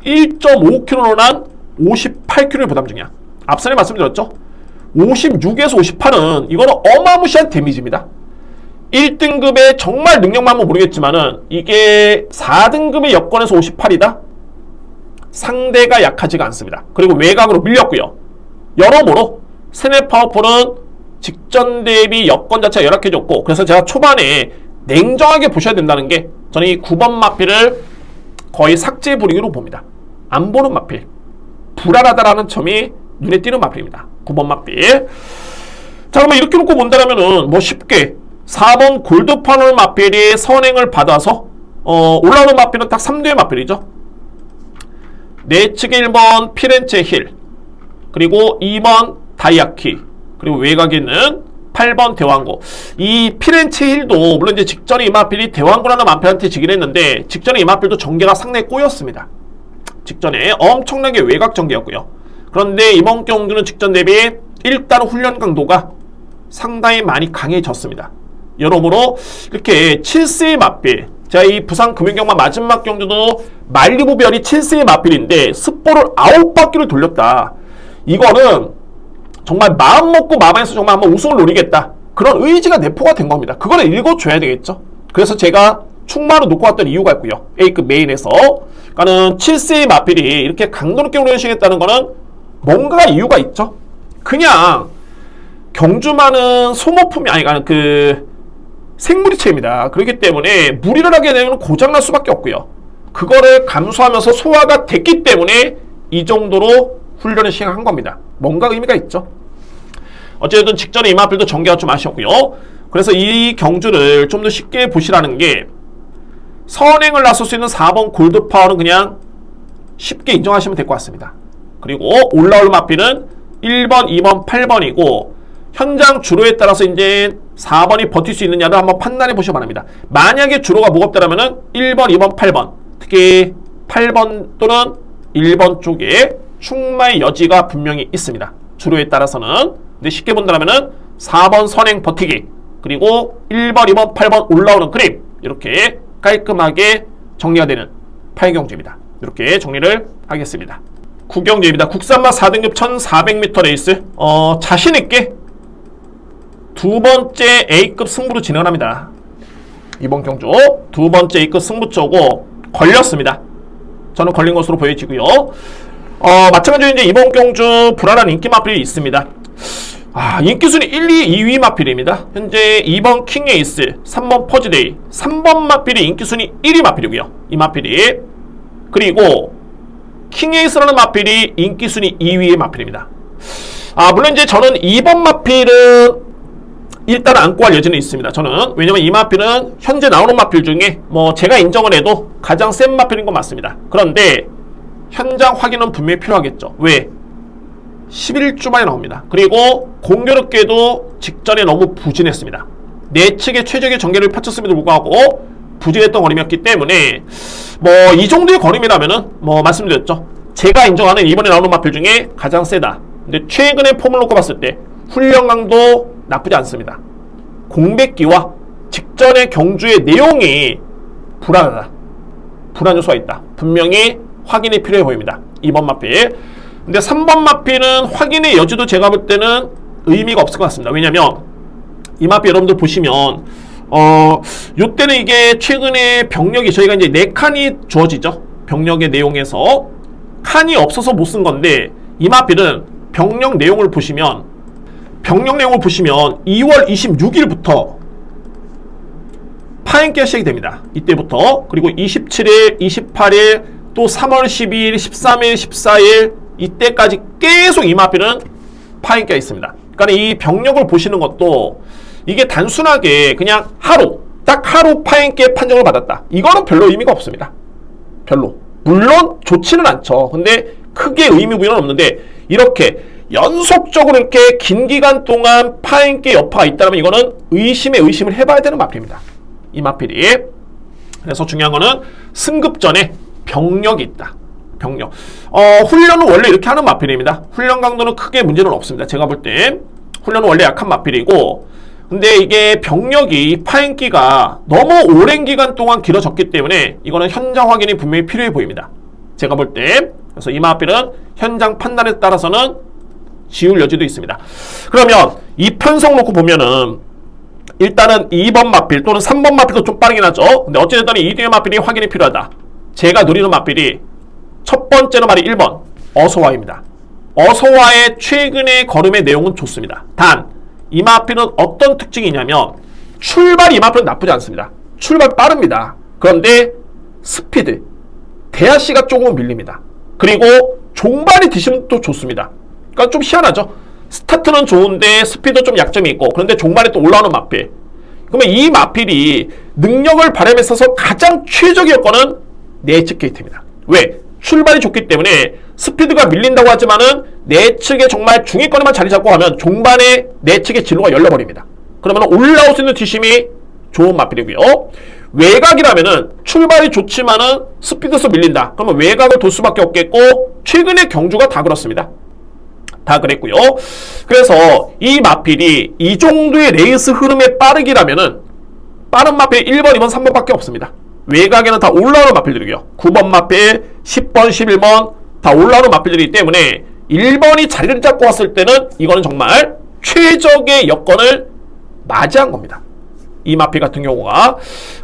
1.5km로 58km의 부담 중이야. 앞선에 말씀드렸죠? 56에서 58은 이거는 어마무시한 데미지입니다. 1등급의 정말 능력만 하면 모르겠지만은 이게 4등급의 여건에서 58이다? 상대가 약하지가 않습니다. 그리고 외곽으로 밀렸고요. 여러모로 세네파워풀은 직전 대비 여건 자체가 열악해졌고 그래서 제가 초반에 냉정하게 보셔야 된다는 게 저는 이 9번 마필을 거의 삭제 분위기로 봅니다. 안 보는 마필. 불안하다라는 점이 눈에 띄는 마필입니다. 9번 마필. 자, 그러면 이렇게 놓고 본다면은 뭐 쉽게 4번 골드파널 마필이 선행을 받아서 올라오는 마필은 딱 3대의 마필이죠. 내측에 1번 피렌체 힐, 그리고 2번 다이아키, 그리고 외곽에 있는 8번 대왕구. 이 피렌체 힐도 물론 이제 직전에 이 마필이 대왕구라는 마필한테 지긴 했는데 직전에 이 마필도 전개가 상당히 꼬였습니다. 직전에 엄청나게 외곽 전개였고요. 그런데 이번 경기는 직전 대비 일단 훈련 강도가 상당히 많이 강해졌습니다. 여러모로 이렇게 7세의 마필, 제가 이 부산 금연경마 마지막 경주도 말리부별이 7세의 마필인데 습보를 9바퀴를 돌렸다. 이거는 정말 마음먹고 마방에서 정말 한번 우승을 노리겠다. 그런 의지가 내포가 된 겁니다. 그거를 읽어줘야 되겠죠. 그래서 제가 충마로 놓고 왔던 이유가 있고요. A급 메인에서. 그러니까는 7세의 마필이 이렇게 강도 높게 훈련시켰다는 거는 뭔가 이유가 있죠. 그냥 경주만은 소모품이 아니라 생무리체입니다. 그렇기 때문에 무리를 하게 되면 고장날 수밖에 없고요. 그거를 감수하면서 소화가 됐기 때문에 이 정도로 훈련을 시행한 겁니다. 뭔가 의미가 있죠. 어쨌든 직전에 이 마필도 전개가 좀 아쉬웠고요. 그래서 이 경주를 좀 더 쉽게 보시라는 게 선행을 나설 수 있는 4번 골드파워는 그냥 쉽게 인정하시면 될 것 같습니다. 그리고 올라올 마필은 1번, 2번, 8번이고 현장 주로에 따라서 이제 4번이 버틸 수 있느냐를 한번 판단해 보시기 바랍니다. 만약에 주로가 무겁다라면은 1번, 2번, 8번, 특히 8번 또는 1번 쪽에 충마의 여지가 분명히 있습니다. 주로에 따라서는. 근데 쉽게 본다면은 4번 선행 버티기, 그리고 1번, 2번, 8번 올라오는 그림, 이렇게 깔끔하게 정리가 되는 8경주입니다. 이렇게 정리를 하겠습니다. 9경주입니다. 국산마 4등급 1400m 레이스. 자신있게 두 번째 A급 승부로 진행합니다. 이번 경주 두 번째 A급 승부처고 걸렸습니다. 저는 걸린 것으로 보여지고요. 마찬가지로 이제 이번 경주 불안한 인기 마필이 있습니다. 인기순위 1, 2, 2위 마필입니다. 현재 2번 킹에이스, 3번 퍼즈데이, 3번 마필이 인기순위 1위 마필이고요. 이 마필이. 그리고 킹에이스라는 마필이 인기순위 2위의 마필입니다. 물론 이제 저는 2번 마필은 일단 안고 할 여지는 있습니다. 저는. 왜냐면 이 마필은 현재 나오는 마필 중에 뭐 제가 인정을 해도 가장 센 마필인 건 맞습니다. 그런데 현장 확인은 분명히 필요하겠죠. 왜? 11주 만에 나옵니다. 그리고 공교롭게도 직전에 너무 부진했습니다. 내측의 최적의 전개를 펼쳤음에도 불구하고 부진했던 거림이었기 때문에 뭐 이 정도의 거림이라면은 뭐 말씀드렸죠. 제가 인정하는 이번에 나오는 마필 중에 가장 세다. 근데 최근의 폼을 놓고 봤을 때 훈련 강도 나쁘지 않습니다. 공백기와 직전의 경주의 내용이 불안하다. 불안 요소가 있다. 분명히 확인이 필요해 보입니다. 2번 마필. 근데 3번 마필은 확인의 여지도 제가 볼 때는 의미가 없을 것 같습니다. 왜냐면 이 마필 여러분들 보시면 요때는 이게 최근에 병력이 저희가 이제 4칸이 주어지죠. 병력의 내용에서 칸이 없어서 못 쓴 건데 이마필은 병력 내용을 보시면 2월 26일부터 파행기가 시작이 됩니다. 이때부터. 그리고 27일, 28일, 또 3월 12일, 13일, 14일 이때까지 계속 이마필은 파행기가 있습니다. 그러니까 이 병력을 보시는 것도 이게 단순하게 그냥 딱 하루 파행기에 판정을 받았다. 이거는 별로 의미가 없습니다. 별로. 물론 좋지는 않죠. 근데 크게 의미 부여는 없는데 이렇게 연속적으로 이렇게 긴 기간 동안 파행기 여파가 있다면 이거는 의심을 해봐야 되는 마필입니다. 이 마필이. 그래서 중요한 거는 승급 전에 병력이 있다. 병력. 훈련은 원래 이렇게 하는 마필입니다. 훈련 강도는 크게 문제는 없습니다. 제가 볼 때 훈련은 원래 약한 마필이고, 근데 이게 병력이 파행기가 너무 오랜 기간 동안 길어졌기 때문에 이거는 현장 확인이 분명히 필요해 보입니다. 제가 볼 때. 그래서 이 마필은 현장 판단에 따라서는 지울 여지도 있습니다. 그러면 이 편성 놓고 보면은 일단은 2번 마필 또는 3번 마필도 좀 빠르긴 하죠. 근데 어찌됐든 2등의 마필이 확인이 필요하다. 제가 누리는 마필이 첫 번째는 말이 1번 어서와입니다. 어서와의 최근의 걸음의 내용은 좋습니다. 단 이 마필은 어떤 특징이 있냐면 출발 이 마필은 나쁘지 않습니다. 출발 빠릅니다. 그런데 스피드 대하씨가 조금 밀립니다. 그리고 종반이 뒤시면 또 좋습니다. 그러니까 좀 희한하죠. 스타트는 좋은데 스피드 좀 약점이 있고, 그런데 종반에 또 올라오는 마필. 그러면 이 마필이 능력을 발휘에 있어서 가장 최적의 여건은 내측 게이트입니다. 왜? 출발이 좋기 때문에 스피드가 밀린다고 하지만은 내측에 정말 중위권에만 자리 잡고 가면 종반에 내측의 진로가 열려버립니다. 그러면 올라올 수 있는 뒷심이 좋은 마필이고요. 외곽이라면은 출발이 좋지만은 스피드에서 밀린다. 그러면 외곽을 돌 수밖에 없겠고, 최근의 경주가 다 그렇습니다. 다 그랬고요. 그래서 이 마필이 이 정도의 레이스 흐름의 빠르기라면은 빠른 마필 1번, 2번, 3번밖에 없습니다. 외곽에는 다 올라오는 마필들이고요. 9번 마필, 10번, 11번 다 올라오는 마필들이기 때문에 1번이 자리를 잡고 왔을 때는 이거는 정말 최적의 여건을 맞이한 겁니다. 이 마필 같은 경우가.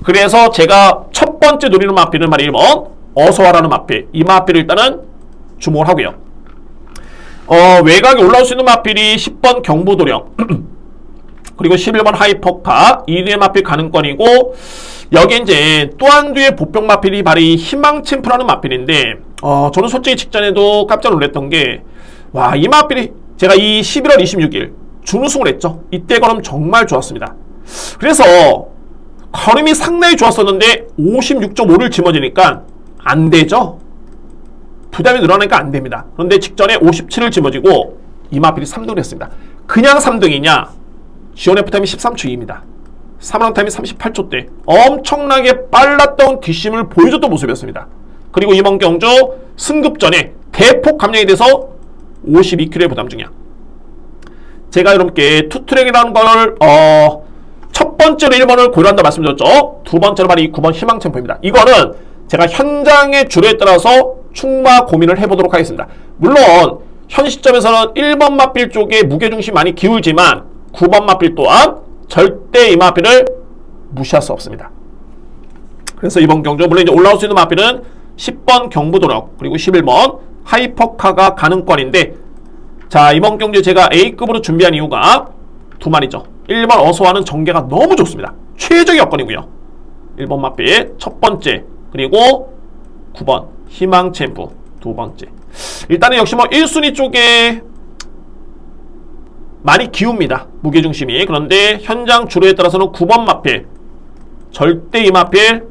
그래서 제가 첫 번째 노리는 마필은 말이 1번 어서와라는 마필. 이 마필을 일단은 주목을 하고요. 외곽에 올라올 수 있는 마필이 10번 경부도령 그리고 11번 하이퍼카 2뒤의 마필 가능권이고, 여기 이제 또 한 뒤의 보병 마필이 바로 이 희망챔프라는 마필인데, 저는 솔직히 직전에도 깜짝 놀랐던 게, 와, 이 마필이 제가 이 11월 26일 준우승을 했죠. 이때 걸음 정말 좋았습니다. 그래서 걸음이 상당히 좋았었는데 56.5를 짊어지니까 안 되죠. 부담이 늘어나니까 안 됩니다. 그런데 직전에 57을 짊어지고 이 마필이 3등을 했습니다. 그냥 3등이냐? 지원 F타임이 13초 2입니다. 3랑 타임이 38초대. 엄청나게 빨랐던 뒷심을 보여줬던 모습이었습니다. 그리고 이번 경주 승급 전에 대폭 감량이 돼서 52kg의 부담 중량. 제가 여러분께 투트랙이라는 걸 첫 번째로 1번을 고려한다 말씀드렸죠. 두 번째로 바로 이 9번 희망챔프입니다. 이거는 제가 현장의 주로에 따라서 충마 고민을 해보도록 하겠습니다. 물론 현 시점에서는 1번 마필 쪽에 무게중심이 많이 기울지만 9번 마필 또한 절대 이 마필을 무시할 수 없습니다. 그래서 이번 경주 물론 이제 올라올 수 있는 마필은 10번 경부도력 그리고 11번 하이퍼카가 가능권인데, 자, 이번 경주에 제가 A급으로 준비한 이유가 두 마리죠. 1번 어서와는 전개가 너무 좋습니다. 최적의 여건이고요. 1번 마필 첫 번째, 그리고 9번 희망챔프 두 번째. 일단은 역시 뭐 1순위 쪽에 많이 기웁니다. 무게중심이. 그런데 현장 주로에 따라서는 9번 마필 절대 이 마필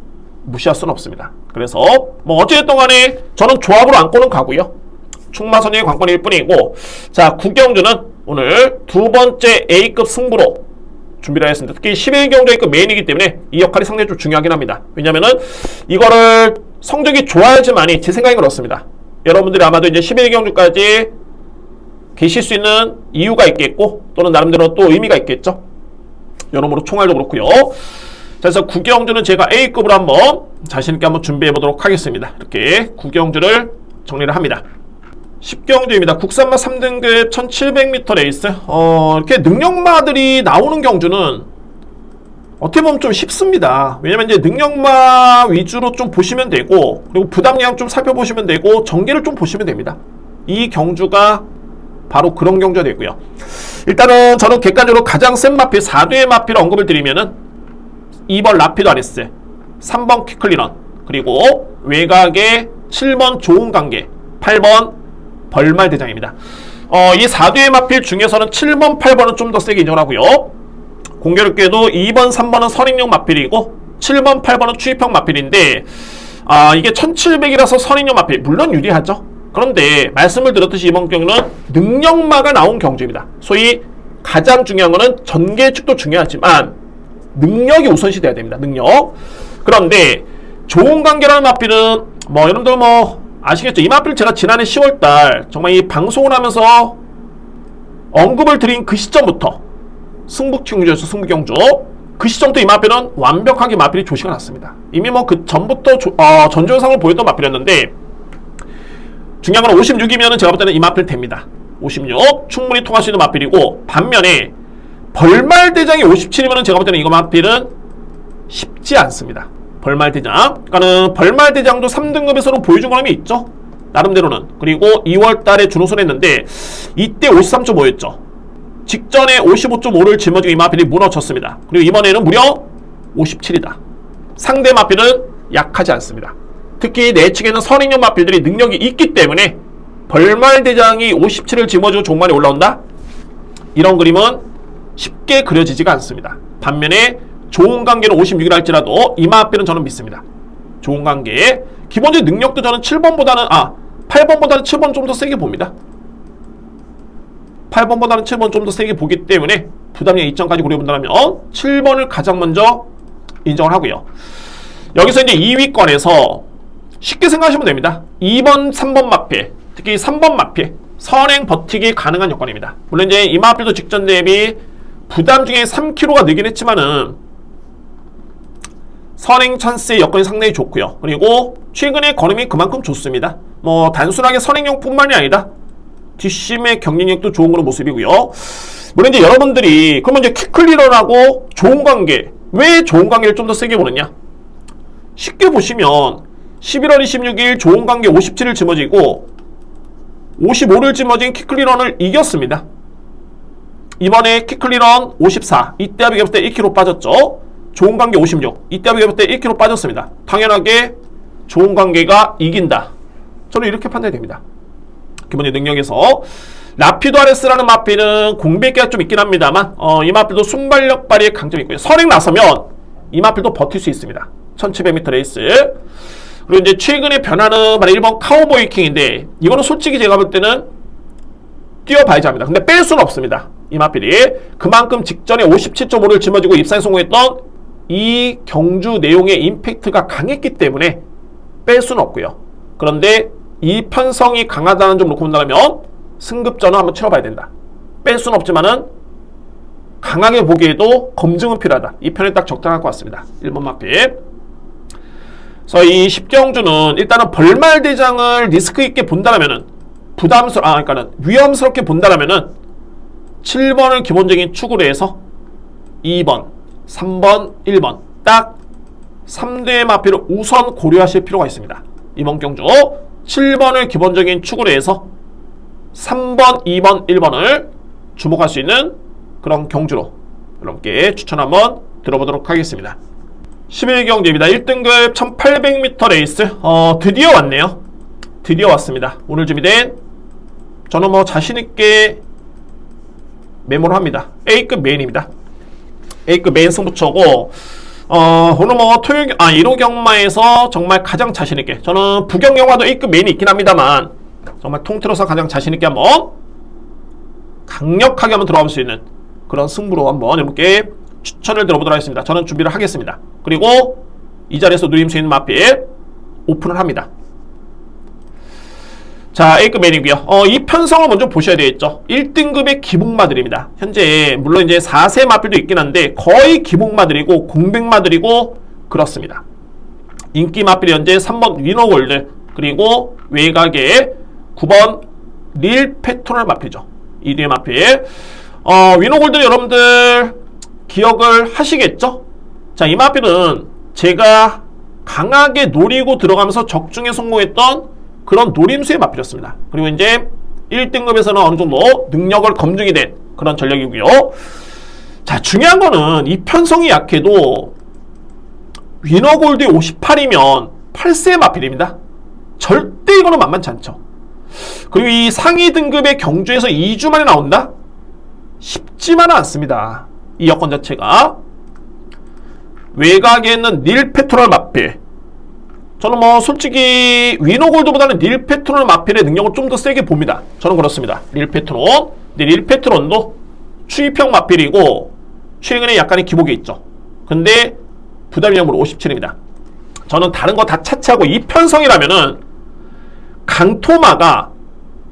무시할 수는 없습니다. 그래서 뭐 어찌됐든 간에 저는 조합으로 안고는 가고요. 충마선의 관건일 뿐이고, 자, 구경주는 오늘 두 번째 A급 승부로 준비를 했습니다. 특히 11경주 A급 메인이기 때문에 이 역할이 상당히 좀 중요하긴 합니다. 왜냐면은 이거를 성적이 좋아야지만이 제 생각이 그렇습니다. 여러분들이 아마도 이제 11경주까지 계실 수 있는 이유가 있겠고, 또는 나름대로 또 의미가 있겠죠. 여러모로 총알도 그렇고요. 그래서 구경주는 제가 A급으로 한번 자신있게 한번 준비해 보도록 하겠습니다. 이렇게 구경주를 정리를 합니다. 10경주입니다. 국산마 3등급 1700m 레이스. 이렇게 능력마들이 나오는 경주는 어떻게 보면 좀 쉽습니다. 왜냐면 이제 능력마 위주로 좀 보시면 되고, 그리고 부담량 좀 살펴보시면 되고, 전개를 좀 보시면 됩니다. 이 경주가 바로 그런 경주가 되고요. 일단은 저는 객관적으로 가장 센 마필 4대의 마필 언급을 드리면은 2번 라피도 아레스, 3번 퀵클리런, 그리고 외곽의 7번 좋은 관계, 8번 벌말 대장입니다. 이 4대의 마필 중에서는 7번, 8번은 좀 더 세게 인정을 하고요. 공교롭게도 2번, 3번은 선행용 마필이고 7번, 8번은 추입형 마필인데 이게 1700이라서 선행용 마필 물론 유리하죠. 그런데 말씀을 드렸듯이 이번 경우는 능력마가 나온 경주입니다. 소위 가장 중요한 거는 전개축도 중요하지만 능력이 우선시 돼야 됩니다. 능력. 그런데 좋은 관계라는 마필은 여러분들 아시겠죠? 이 마필 제가 지난해 10월달 정말 이 방송을 하면서 언급을 드린 그 시점부터 승부경주였어. 승부경주. 그 시점부터 이 마필은 완벽하게 마필이 조시가 났습니다. 이미 그 전부터 전조상을 보였던 마필이었는데 중요한 건 56이면은 제가 볼 때는 이 마필 됩니다. 56 충분히 통할 수 있는 마필이고, 반면에 벌말대장이 57이면은 제가 볼 때는 이거 마필은 쉽지 않습니다. 벌말대장. 그러니까는 벌말대장도 3등급에서는 보여준 거람이 있죠. 나름대로는. 그리고 2월달에 준우승 했는데 이때 53.5였죠. 직전에 55.5를 짊어지고 이 마필이 무너졌습니다. 그리고 이번에는 무려 57이다. 상대 마필은 약하지 않습니다. 특히 내측에는 선행용 마필들이 능력이 있기 때문에 벌말대장이 57을 짊어지고 종말에 올라온다? 이런 그림은 쉽게 그려지지가 않습니다. 반면에 좋은 관계로 56이라 할지라도 이 마필은 저는 믿습니다. 좋은 관계. 기본적인 능력도 저는 8번보다는 7번 좀 더 세게 봅니다. 8번보다는 7번 좀 더 세게 보기 때문에 부담량 2점까지 고려본다면 7번을 가장 먼저 인정을 하고요. 여기서 이제 2위권에서 쉽게 생각하시면 됩니다. 2번, 3번 마필, 특히 3번 마필, 선행 버티기 가능한 여건입니다. 물론 이제 이 마필도 직전 대비 부담 중에 3kg가 늘긴 했지만은 선행 찬스의 여건이 상당히 좋고요. 그리고 최근에 걸음이 그만큼 좋습니다. 단순하게 선행용 뿐만이 아니라 뒷심의 경쟁력도 좋은 그런 모습이고요. 물론 이제 여러분들이 그러면 이제 퀵클리런하고 좋은 관계, 왜 좋은 관계를 좀 더 세게 보느냐? 쉽게 보시면 11월 26일 좋은 관계 57을 짊어지고 55를 짊어진 퀵클리런을 이겼습니다. 이번에 퀵클리런 54, 이때 비교했을 때 1kg 빠졌죠. 좋은 관계 56, 이때 비교했을 때 1kg 빠졌습니다. 당연하게 좋은 관계가 이긴다. 저는 이렇게 판단이 됩니다. 기본의 능력에서. 라피도 아레스라는 마필은 공백기가 좀 있긴 합니다만 이 마필도 순발력 발휘의 강점이 있고요. 선행 나서면 이 마필도 버틸 수 있습니다. 1700m 레이스. 그리고 이제 최근에 변화는 바로 1번 카우보이 킹인데 이거는 솔직히 제가 볼 때는 뛰어봐야지 합니다. 근데 뺄 수는 없습니다. 이 마필이 그만큼 직전에 57.5를 짊어지고 입상에 성공했던 이 경주 내용의 임팩트가 강했기 때문에 뺄 수는 없고요. 그런데 이 편성이 강하다는 점 놓고 본다면 승급전을 한번 치러봐야 된다. 뺄 수는 없지만은 강하게 보기에도 검증은 필요하다. 이 편이 딱 적당할 것 같습니다. 1번 마필. 그래서 이 10경주는 일단은 벌말대장을 리스크 있게 본다면은 그러니까는 위험스럽게 본다면은 7번을 기본적인 축으로 해서 2번, 3번, 1번 딱 3대의 마필을 우선 고려하실 필요가 있습니다. 이번 경주 7번을 기본적인 축으로 해서 3번, 2번, 1번을 주목할 수 있는 그런 경주로 여러분께 추천 한번 들어보도록 하겠습니다. 11경주입니다. 1등급 1800m 레이스 드디어 왔네요. 드디어 왔습니다. 오늘 준비된 저는 자신있게 메모를 합니다. A급 메인입니다. A급 메인 승부처고 오늘 토요일 1호 경마에서 정말 가장 자신있게, 저는 부경 경마도 A급 메인이 있긴 합니다만 정말 통틀어서 가장 자신있게 한번 강력하게 한번 들어갈 수 있는 그런 승부로 한번 여러분께 추천을 들어보도록 하겠습니다. 저는 준비를 하겠습니다. 그리고 이 자리에서 누림 수 있는 마필 오픈을 합니다. 자, A급 메인이고요. 이 편성을 먼저 보셔야 되겠죠. 1등급의 기복마들입니다. 현재 물론 이제 4세 마필도 있긴 한데 거의 기복마들이고 공백마들이고 그렇습니다. 인기 마필이 현재 3번 위너골드, 그리고 외곽에 9번 릴 페토널 마필이죠. 이 뒤에 마필. 위너골드 여러분들 기억을 하시겠죠? 자, 이 마필은 제가 강하게 노리고 들어가면서 적중에 성공했던 그런 노림수의 마필이었습니다. 그리고 이제 1등급에서는 어느 정도 능력을 검증이 된 그런 전략이고요. 자, 중요한 거는 이 편성이 약해도 위너골드 58이면 8세의 마필입니다. 절대 이거는 만만치 않죠. 그리고 이 상위 등급의 경주에서 2주 만에 나온다? 쉽지만은 않습니다. 이 여건 자체가. 외곽에 있는 닐 페트롤 마필. 저는 뭐 솔직히 위너골드보다는 닐 페트롤 마필의 능력을 좀 더 세게 봅니다. 저는 그렇습니다. 닐 페트론. 근데 닐 페트론도 추입형 마필이고 최근에 약간의 기복이 있죠. 근데 부담량으로 57입니다. 저는 다른 거 다 차치하고 이 편성이라면은 강토마가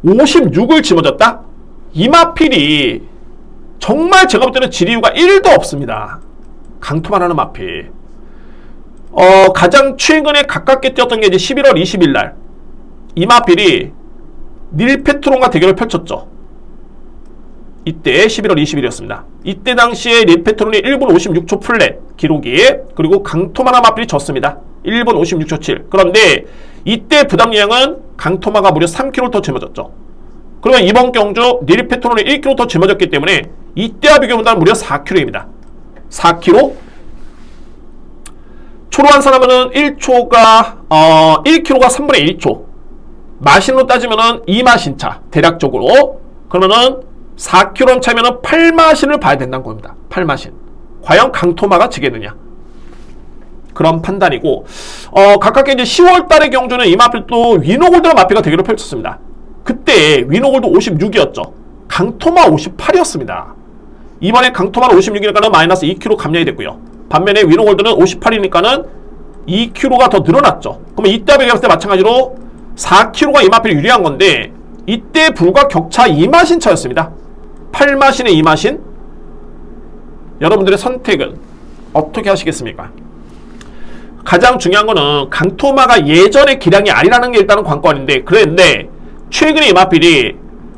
56을 짊어졌다? 이 마필이 정말 제가 볼 때는 지리유가 1도 없습니다. 강토마라는 마필. 가장 최근에 가깝게 뛰었던 게 이제 11월 20일 날. 이 마필이 닐 페트론과 대결을 펼쳤죠. 이때 11월 20일이었습니다. 이때 당시에 닐 페트론이 1분 56초 플랫 기록이, 그리고 강토마나 마필이 졌습니다. 1분 56초 7. 그런데 이때 부담량은 강토마가 무려 3kg 더 짊어졌죠. 그러면 이번 경주 닐 페트론이 1kg 더 짊어졌기 때문에 이때와 비교해보면 무려 4kg입니다. 4kg? 초로 환산하면은 1초가 1kg가 3분의 1초. 마신으로 따지면은 2마신차 대략적으로. 그러면은 4kg 차면은 8마신을 봐야 된다는 겁니다. 8마신. 과연 강토마가 지겠느냐? 그런 판단이고, 가깝게 이제 10월 달의 경주는 이 마필 또 위너골드와 마필가 대결을 펼쳤습니다. 그때 위너골드 56이었죠. 강토마 58이었습니다. 이번에 강토마는 56이니까는 마이너스 2kg 감량이 됐고요. 반면에 위너골드는 58이니까는 2kg가 더 늘어났죠. 그러면 이때 비교했을 때 마찬가지로 4kg가 이 마필이 유리한 건데, 이때 불과 격차 2마신 차였습니다. 8마신에 2마신? 여러분들의 선택은 어떻게 하시겠습니까? 가장 중요한 거는 강토마가 예전의 기량이 아니라는 게 일단은 관건인데, 그랬는데 최근에 이 마필이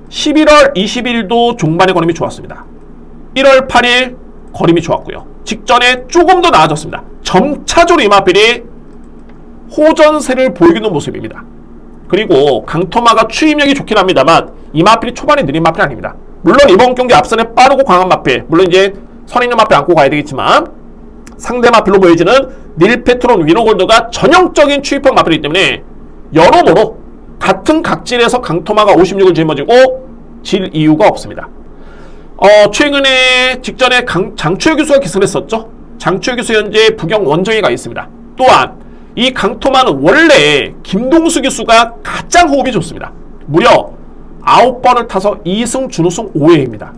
11월 20일도 종반의 걸음이 좋았습니다. 1월 8일 걸음이 좋았고요. 직전에 조금 더 나아졌습니다. 점차적으로 이 마필이 호전세를 보이는 모습입니다. 그리고 강토마가 추임력이 좋긴 합니다만 이 마필이 초반에 느린 마필이 아닙니다. 물론 이번 경기 앞선에 빠르고 강한 마필, 물론 이제 선있는 마필 안고 가야 되겠지만 상대 마필로 보여지는 닐 페트론 위너골드가 전형적인 추입형 마필이기 때문에 여러모로 같은 각질에서 강토마가 56을 짊어지고 질 이유가 없습니다. 최근에 직전에 장추혁 교수가 기승을 했었죠. 장추혁 교수 현재 부경 원정에 가 있습니다. 또한 이 강토마는 원래 김동수 교수가 가장 호흡이 좋습니다. 무려 9번을 타서 2승 준우승 5회입니다.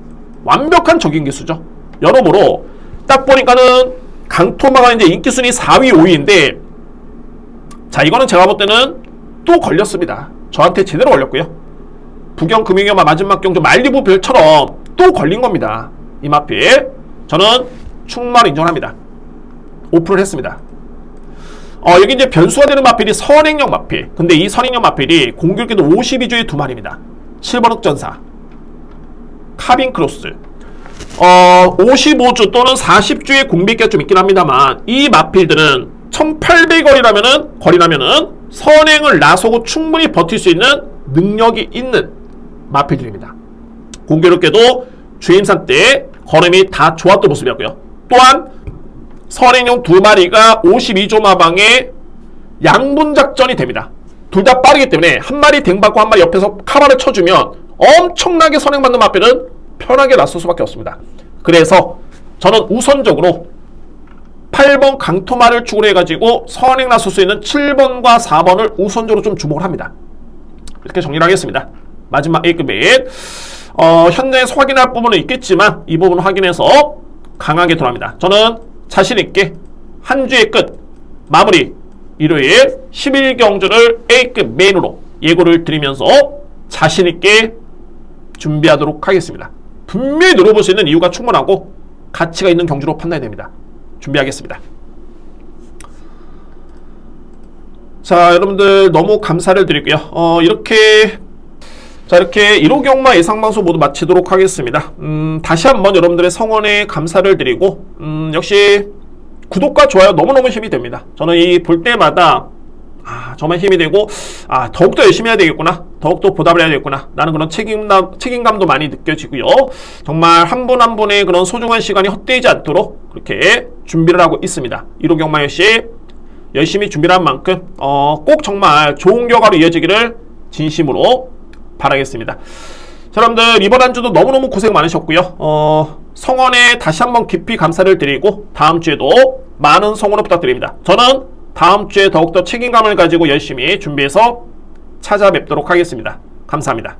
완벽한 적인 기수죠. 여러모로 딱 보니까는 강토마가 이제 인기순위 4위, 5위인데, 자, 이거는 제가 볼 때는 또 걸렸습니다. 저한테 제대로 걸렸고요. 부경 금융위험화 마지막 경주 말리부 별처럼 또 걸린 겁니다. 이 마필. 저는 충분히 인정합니다. 오픈을 했습니다. 여기 이제 변수가 되는 마필이 선행형 마필. 근데 이 선행형 마필이 공격기도 52주에 2마리입니다. 7번 흑전사, 카빈 크로스. 55주 또는 40주의 공백기가 좀 있긴 합니다만 이 마필들은 1800거리라면은 선행을 나서고 충분히 버틸 수 있는 능력이 있는 마필들입니다. 공교롭게도 주임산 때 걸음이 다 좋았던 모습이었고요. 또한 선행용 2마리가 52조 마방의 양분작전이 됩니다. 둘 다 빠르기 때문에 한 마리 댕받고 한 마리 옆에서 카바를 쳐주면 엄청나게 선행받는 마필은 편하게 나설 수밖에 없습니다. 그래서 저는 우선적으로 8번 강토마를 축으로 해가지고 선행 나설 수 있는 7번과 4번을 우선적으로 좀 주목을 합니다. 이렇게 정리를 하겠습니다. 마지막 A급인 현장에서 확인할 부분은 있겠지만 이 부분을 확인해서 강하게 돌아갑니다. 저는 자신있게 한 주의 끝 마무리 일요일 11경주를 A급 메인으로 예고를 드리면서 자신있게 준비하도록 하겠습니다. 분명히 노려볼 수 있는 이유가 충분하고 가치가 있는 경주로 판단이 됩니다. 준비하겠습니다. 자, 여러분들 너무 감사를 드리고요. 이렇게 1호 경마 예상방송 모두 마치도록 하겠습니다. 다시 한번 여러분들의 성원에 감사를 드리고 역시 구독과 좋아요 너무너무 힘이 됩니다. 저는 이 볼 때마다 정말 힘이 되고 더욱더 열심히 해야 되겠구나, 더욱더 보답을 해야 되겠구나, 나는 그런 책임감도 많이 느껴지고요. 정말 한 분 한 분의 그런 소중한 시간이 헛되지 않도록 그렇게 준비를 하고 있습니다. 1호 경마 역시 열심히 준비를 한 만큼 꼭 정말 좋은 결과로 이어지기를 진심으로 바라겠습니다. 자, 여러분들 이번 한 주도 너무너무 고생 많으셨고요. 성원에 다시 한번 깊이 감사를 드리고 다음 주에도 많은 성원을 부탁드립니다. 저는 다음 주에 더욱더 책임감을 가지고 열심히 준비해서 찾아뵙도록 하겠습니다. 감사합니다.